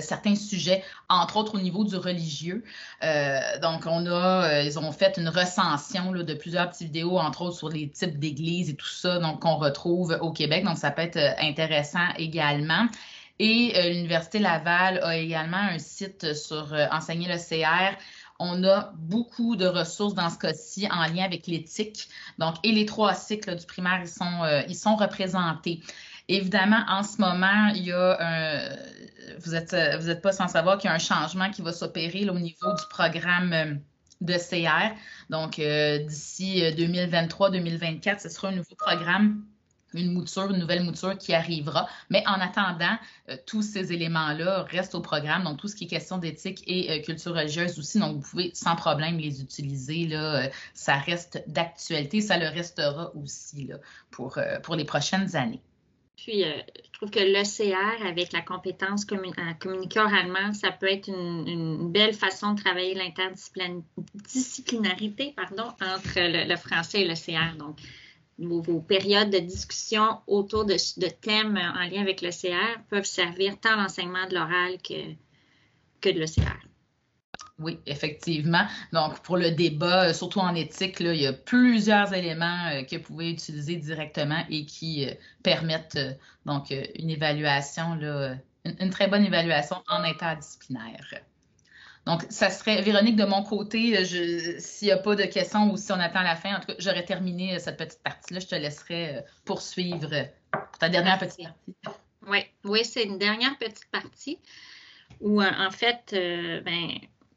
certains sujets, entre autres au niveau du religieux. Donc, ils ont fait une recension là, de plusieurs petites vidéos, entre autres sur les types d'églises et tout ça, donc qu'on retrouve au Québec. Donc, ça peut être intéressant également. Et l'Université Laval a également un site sur Enseigner le CR. On a beaucoup de ressources dans ce cas-ci en lien avec l'éthique. Donc, et les 3 cycles du primaire, ils sont représentés. Évidemment, en ce moment, il y a vous êtes pas sans savoir qu'il y a un changement qui va s'opérer au niveau du programme de CR. Donc, d'ici 2023-2024, ce sera un nouveau programme, une nouvelle mouture qui arrivera. Mais en attendant, tous ces éléments-là restent au programme. Donc, tout ce qui est question d'éthique et culture religieuse aussi. Donc, vous pouvez sans problème les utiliser. Là, ça reste d'actualité. Ça le restera aussi là, pour les prochaines années. Puis, je trouve que l'ECR, avec la compétence à communiquer oralement, ça peut être une belle façon de travailler l'interdisciplinarité entre le français et l'ECR. Donc, vos périodes de discussion autour de thèmes en lien avec l'ECR peuvent servir tant l'enseignement de l'oral que de l'ECR. Oui, effectivement. Donc, pour le débat, surtout en éthique, là, il y a plusieurs éléments que vous pouvez utiliser directement et qui permettent donc une évaluation, là, une très bonne évaluation en interdisciplinaire. Donc, ça serait, Véronique, de mon côté, s'il n'y a pas de questions ou si on attend la fin, en tout cas, j'aurais terminé cette petite partie-là. Je te laisserai poursuivre pour ta dernière petite partie. Oui, c'est une dernière petite partie où, en fait,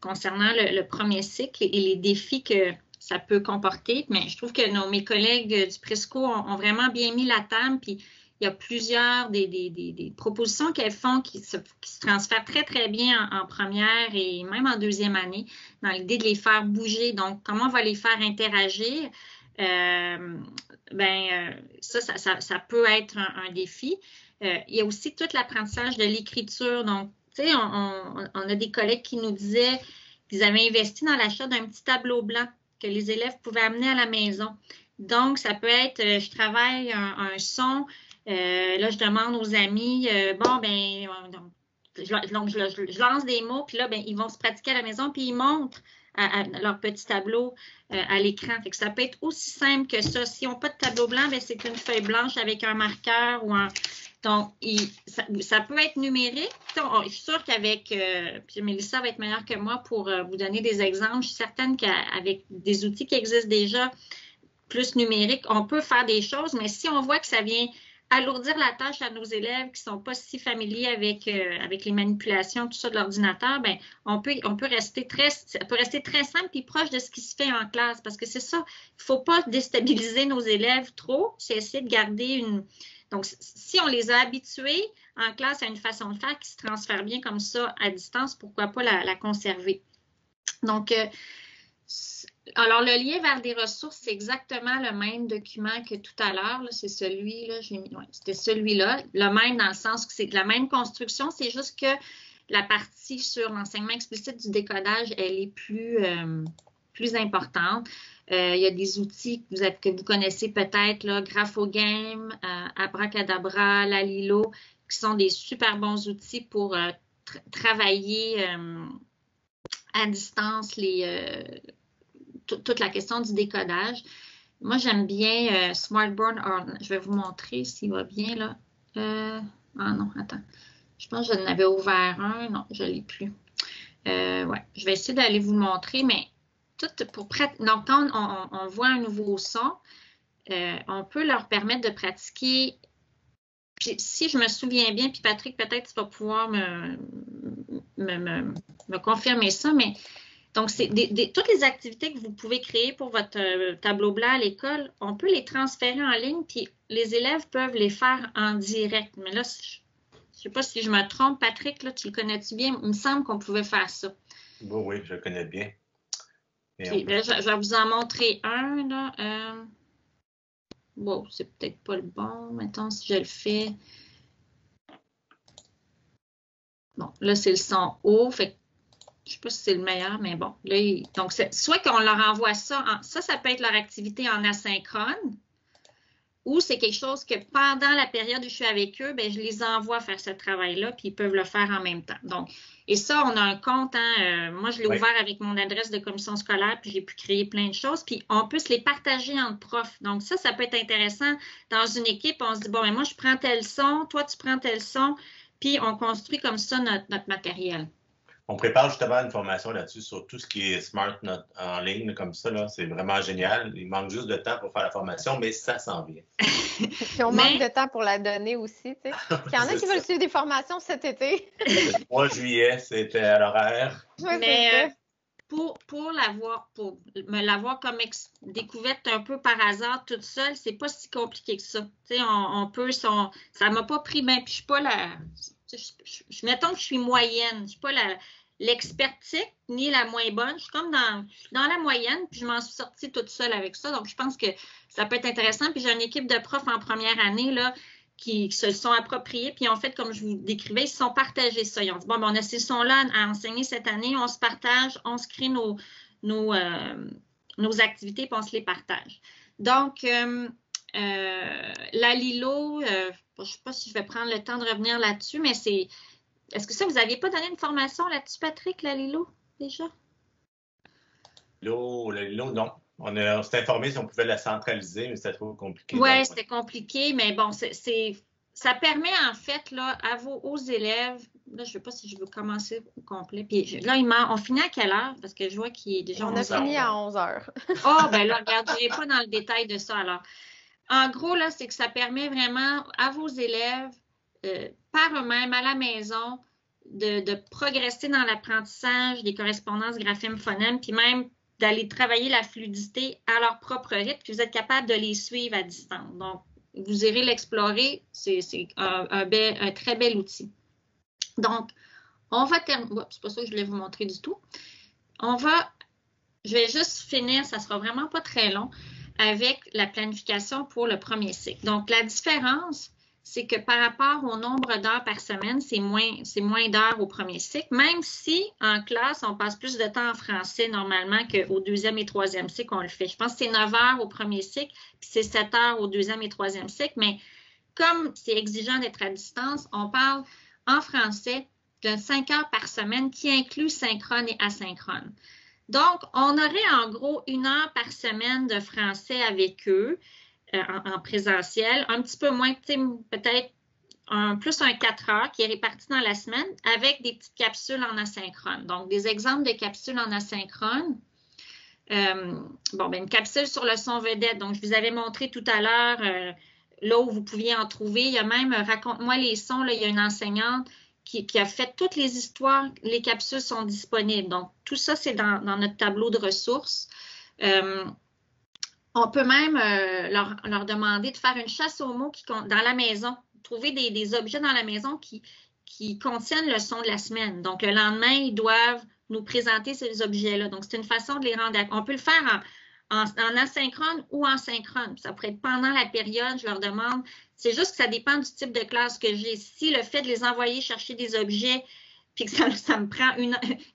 concernant le premier cycle et les défis que ça peut comporter, mais je trouve que mes collègues du Presco ont vraiment bien mis la table, puis il y a plusieurs des propositions qu'elles font qui se transfèrent très, très bien en première et même en deuxième année, dans l'idée de les faire bouger. Donc, comment on va les faire interagir? Ça peut être un défi. Il y a aussi tout l'apprentissage de l'écriture. Donc, tu sais, on a des collègues qui nous disaient qu'ils avaient investi dans l'achat d'un petit tableau blanc que les élèves pouvaient amener à la maison. Donc, ça peut être, je travaille un son, là, je demande aux amis, je lance des mots, puis là, ils vont se pratiquer à la maison, puis ils montrent à leur petit tableau à l'écran. Fait que ça peut être aussi simple que ça. S'ils n'ont pas de tableau blanc, c'est une feuille blanche avec un marqueur ou un... Donc, ça peut être numérique. Je suis sûre qu'avec, puis Mélissa va être meilleure que moi pour vous donner des exemples. Je suis certaine qu'avec des outils qui existent déjà, plus numériques, on peut faire des choses, mais si on voit que ça vient alourdir la tâche à nos élèves qui ne sont pas si familiers avec les manipulations, tout ça de l'ordinateur, ça peut rester très simple et proche de ce qui se fait en classe, parce que c'est ça, il ne faut pas déstabiliser nos élèves trop, c'est essayer de garder Donc, si on les a habitués en classe à une façon de faire qui se transfère bien comme ça à distance, pourquoi pas la conserver? Donc, alors, le lien vers des ressources, c'est exactement le même document que tout à l'heure. C'est celui-là, c'était celui-là. Le même dans le sens que c'est la même construction, c'est juste que la partie sur l'enseignement explicite du décodage, elle est plus importante. Il y a des outils que vous connaissez peut-être, là, Graphogame, Abracadabra, Lalilo, qui sont des super bons outils pour travailler à distance toute la question du décodage. Moi, j'aime bien Smartboard. Je vais vous montrer s'il va bien, là. Non, attends. Je pense que je n'avais ouvert un. Non, je ne l'ai plus. Je vais essayer d'aller vous montrer, mais donc, quand on voit un nouveau son, on peut leur permettre de pratiquer. Puis, si je me souviens bien, puis Patrick, peut-être tu vas pouvoir me confirmer ça, mais donc, c'est toutes les activités que vous pouvez créer pour votre tableau blanc à l'école, on peut les transférer en ligne, puis les élèves peuvent les faire en direct. Mais là, je ne sais pas si je me trompe, Patrick, là, tu le connais-tu bien? Il me semble qu'on pouvait faire ça. Oui, je le connais bien. Puis, je vais vous en montrer un. Là. Bon, c'est peut-être pas le bon. Mettons, si je le fais. Bon, là, c'est le son haut. Fait que je ne sais pas si c'est le meilleur, mais bon. Là, donc, soit qu'on leur envoie ça. Ça peut être leur activité en asynchrone. Ou c'est quelque chose que pendant la période où je suis avec eux, bien, je les envoie faire ce travail-là, puis ils peuvent le faire en même temps. Donc, et ça, on a un compte. Moi, je l'ai ouvert avec mon adresse de commission scolaire, puis j'ai pu créer plein de choses. Puis on peut se les partager entre profs. Donc, ça peut être intéressant. Dans une équipe, on se dit, bon, mais moi, je prends tel son, toi, tu prends tel son, puis on construit comme ça notre matériel. On prépare justement une formation là-dessus sur tout ce qui est Smart Note en ligne, comme ça. C'est vraiment génial. Il manque juste de temps pour faire la formation, mais ça s'en vient. Puis on manque de temps pour la donner aussi. Il y en a qui veulent suivre des formations cet été. Le 3 juillet, c'était à l'horaire. Mais pour me l'avoir comme découverte un peu par hasard toute seule, c'est pas si compliqué que ça. On peut, ça m'a pas pris, puis je suis pas mettons que je suis moyenne, je suis pas l'expertique ni la moins bonne, je suis comme dans la moyenne, puis je m'en suis sortie toute seule avec ça, donc je pense que ça peut être intéressant, puis j'ai une équipe de profs en première année, là, qui se sont appropriés, puis en fait, comme je vous décrivais, ils se sont partagés ça. Ils ont dit, bon, on a ces sons-là à enseigner cette année, on se partage, on se crée nos activités, puis on se les partage. Donc, la Lilo, je ne sais pas si je vais prendre le temps de revenir là-dessus, mais est-ce que ça, vous n'aviez pas donné une formation là-dessus, Patrick, la Lilo, déjà? La Lilo, non. On s'est informé si on pouvait la centraliser, mais c'était trop compliqué. Oui, c'était compliqué, mais bon, ça permet en fait là, aux élèves, là, je ne sais pas si je veux commencer au complet, puis là, on finit à quelle heure? Parce que je vois qu'il est déjà 11 heures. On a fini à 11 heures. Ben là, regarde, je n'irai pas dans le détail de ça alors. En gros, là, c'est que ça permet vraiment à vos élèves, par eux-mêmes, à la maison, de progresser dans l'apprentissage des correspondances graphèmes-phonèmes, puis même d'aller travailler la fluidité à leur propre rythme, puis vous êtes capable de les suivre à distance. Donc, vous irez l'explorer, c'est un très bel outil. Donc, on va terminer. C'est pas ça que je voulais vous montrer du tout. Je vais juste finir, ça sera vraiment pas très long, avec la planification pour le premier cycle. Donc, la différence, c'est que par rapport au nombre d'heures par semaine, c'est moins d'heures au premier cycle, même si en classe, on passe plus de temps en français normalement qu'au deuxième et troisième cycle, on le fait. Je pense que c'est 9 heures au premier cycle, puis c'est 7 heures au deuxième et troisième cycle, mais comme c'est exigeant d'être à distance, on parle en français de 5 heures par semaine qui inclut synchrone et asynchrone. Donc, on aurait en gros 1 heure par semaine de français avec eux en présentiel, un petit peu moins, peut-être plus un 4 heures qui est réparti dans la semaine avec des petites capsules en asynchrone. Donc, des exemples de capsules en asynchrone. Une capsule sur le son vedette. Donc, je vous avais montré tout à l'heure là où vous pouviez en trouver. Il y a même Raconte-moi les sons. Là, il y a une enseignante qui a fait toutes les histoires. Les capsules sont disponibles. Donc, tout ça, c'est dans notre tableau de ressources. On peut même leur demander de faire une chasse aux mots dans la maison. Trouver des objets dans la maison qui contiennent le son de la semaine. Donc, le lendemain, ils doivent nous présenter ces objets-là. Donc, c'est une façon de les rendre. On peut le faire en asynchrone ou en synchrone. Ça pourrait être pendant la période, je leur demande. C'est juste que ça dépend du type de classe que j'ai. Si le fait de les envoyer chercher des objets, puis que ça me prend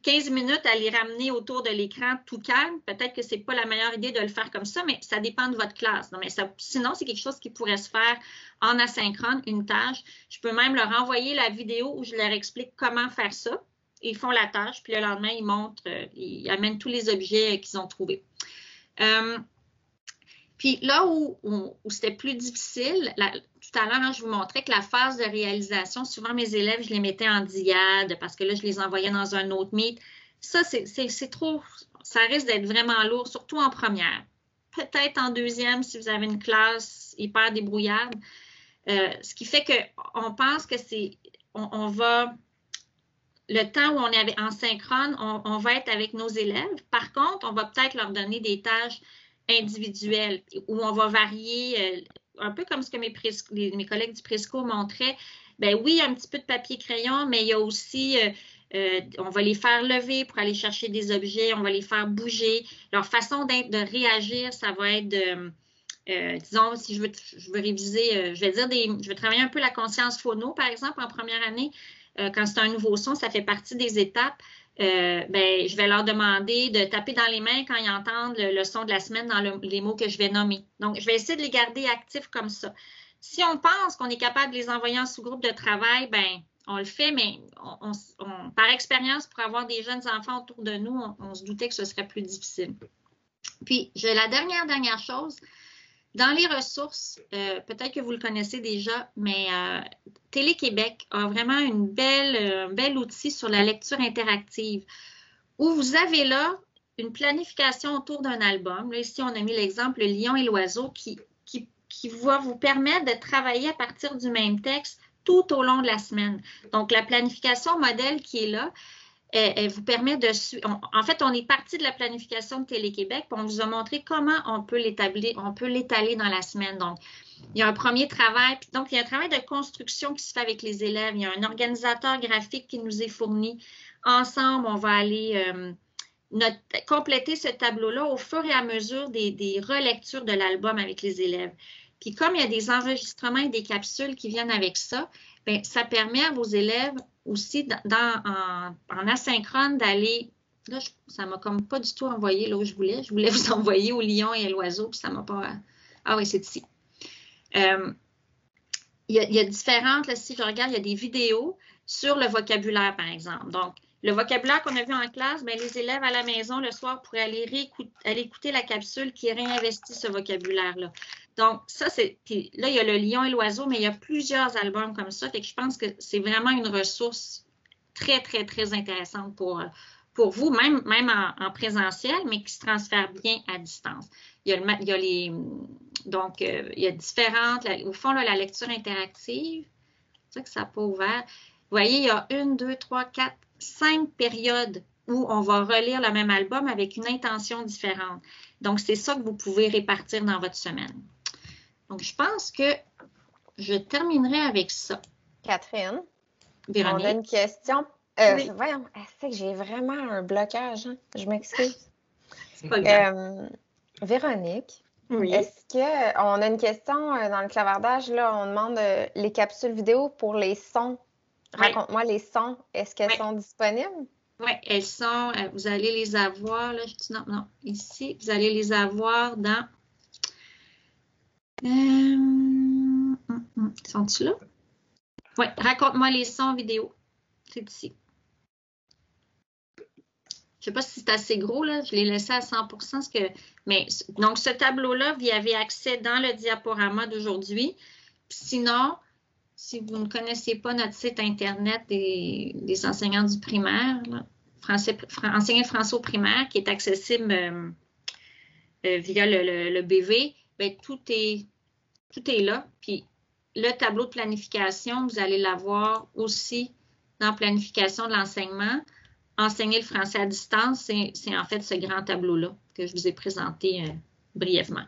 15 minutes à les ramener autour de l'écran tout calme, peut-être que ce n'est pas la meilleure idée de le faire comme ça, mais ça dépend de votre classe. Non, mais sinon, c'est quelque chose qui pourrait se faire en asynchrone, une tâche. Je peux même leur envoyer la vidéo où je leur explique comment faire ça. Ils font la tâche, puis le lendemain, ils amènent tous les objets qu'ils ont trouvés. Puis là où c'était plus difficile, tout à l'heure, je vous montrais que la phase de réalisation, souvent mes élèves, je les mettais en diade parce que là, je les envoyais dans un autre meet. Ça, c'est trop, ça risque d'être vraiment lourd, surtout en première. Peut-être en deuxième, si vous avez une classe hyper débrouillarde. Ce qui fait qu'on pense que on va, le temps où on est en synchrone, on va être avec nos élèves. Par contre, on va peut-être leur donner des tâches individuelles où on va varier, un peu comme ce que mes collègues du Presco montraient. Ben oui, il y a un petit peu de papier-crayon, mais il y a aussi, on va les faire lever pour aller chercher des objets, on va les faire bouger. Leur façon de réagir, ça va être disons, si je veux réviser, je vais travailler un peu la conscience phono, par exemple, en première année. Quand c'est un nouveau son, ça fait partie des étapes. Je vais leur demander de taper dans les mains quand ils entendent le son de la semaine dans les mots que je vais nommer. Donc, je vais essayer de les garder actifs comme ça. Si on pense qu'on est capable de les envoyer en sous-groupe de travail, on le fait, mais par expérience, pour avoir des jeunes enfants autour de nous, on se doutait que ce serait plus difficile. Puis, j'ai la dernière chose. Dans les ressources, peut-être que vous le connaissez déjà, mais Télé-Québec a vraiment un bel outil sur la lecture interactive où vous avez là une planification autour d'un album. Là, ici, on a mis l'exemple Le Lion et l'Oiseau qui va vous permettre de travailler à partir du même texte tout au long de la semaine. Donc, la planification modèle qui est là, elle vous permet de suivre. En fait, on est parti de la planification de Télé-Québec, puis on vous a montré comment on peut l'étaler dans la semaine. Donc, il y a un premier travail, puis donc il y a un travail de construction qui se fait avec les élèves. Il y a un organisateur graphique qui nous est fourni. Ensemble, on va aller compléter ce tableau-là au fur et à mesure des relectures de l'album avec les élèves. Puis comme il y a des enregistrements et des capsules qui viennent avec ça, bien, ça permet à vos élèves aussi en asynchrone d'aller, là, ça ne m'a comme pas du tout envoyé là où je voulais. Je voulais vous envoyer au lion et à l'oiseau, puis ça ne m'a pas... Ah oui, c'est ici. Il y a différentes, là, si je regarde, il y a des vidéos sur le vocabulaire, par exemple. Donc, le vocabulaire qu'on a vu en classe, bien, les élèves à la maison, le soir, pourraient aller écouter la capsule qui réinvestit ce vocabulaire-là. Donc, ça, puis là, il y a le lion et l'oiseau, mais il y a plusieurs albums comme ça. Fait que je pense que c'est vraiment une ressource très, très, très intéressante pour vous, même en présentiel, mais qui se transfère bien à distance. Il y a différentes, au fond, là, la lecture interactive, c'est ça que ça n'a pas ouvert. Vous voyez, il y a 1, 2, 3, 4, 5 périodes où on va relire le même album avec une intention différente. Donc, c'est ça que vous pouvez répartir dans votre semaine. Donc, je pense que je terminerai avec ça. Catherine, Véronique. on a une question. Oui. Voyons, c'est que j'ai vraiment un blocage. Hein? Je m'excuse. C'est pas grave. Véronique, Oui. est-ce qu'on a une question dans le clavardage? Là, on demande les capsules vidéo pour les sons. Oui. Raconte-moi les sons. Est-ce qu'elles sont disponibles? Oui, elles sont. Vous allez les avoir. Là, non, ici. Vous allez les avoir dans. Sont-ils là? Oui, raconte-moi les sons vidéo. C'est ici. Je ne sais pas si c'est assez gros, là. Je l'ai laissé à 100%. Donc, ce tableau-là, vous y avez accès dans le diaporama d'aujourd'hui. Sinon, si vous ne connaissez pas notre site Internet des enseignants du primaire, là, enseigner le français au primaire, qui est accessible via le BV, bien, tout est là. Puis, le tableau de planification, vous allez l'avoir aussi dans planification de l'enseignement. Enseigner le français à distance, c'est en fait ce grand tableau-là que je vous ai présenté brièvement.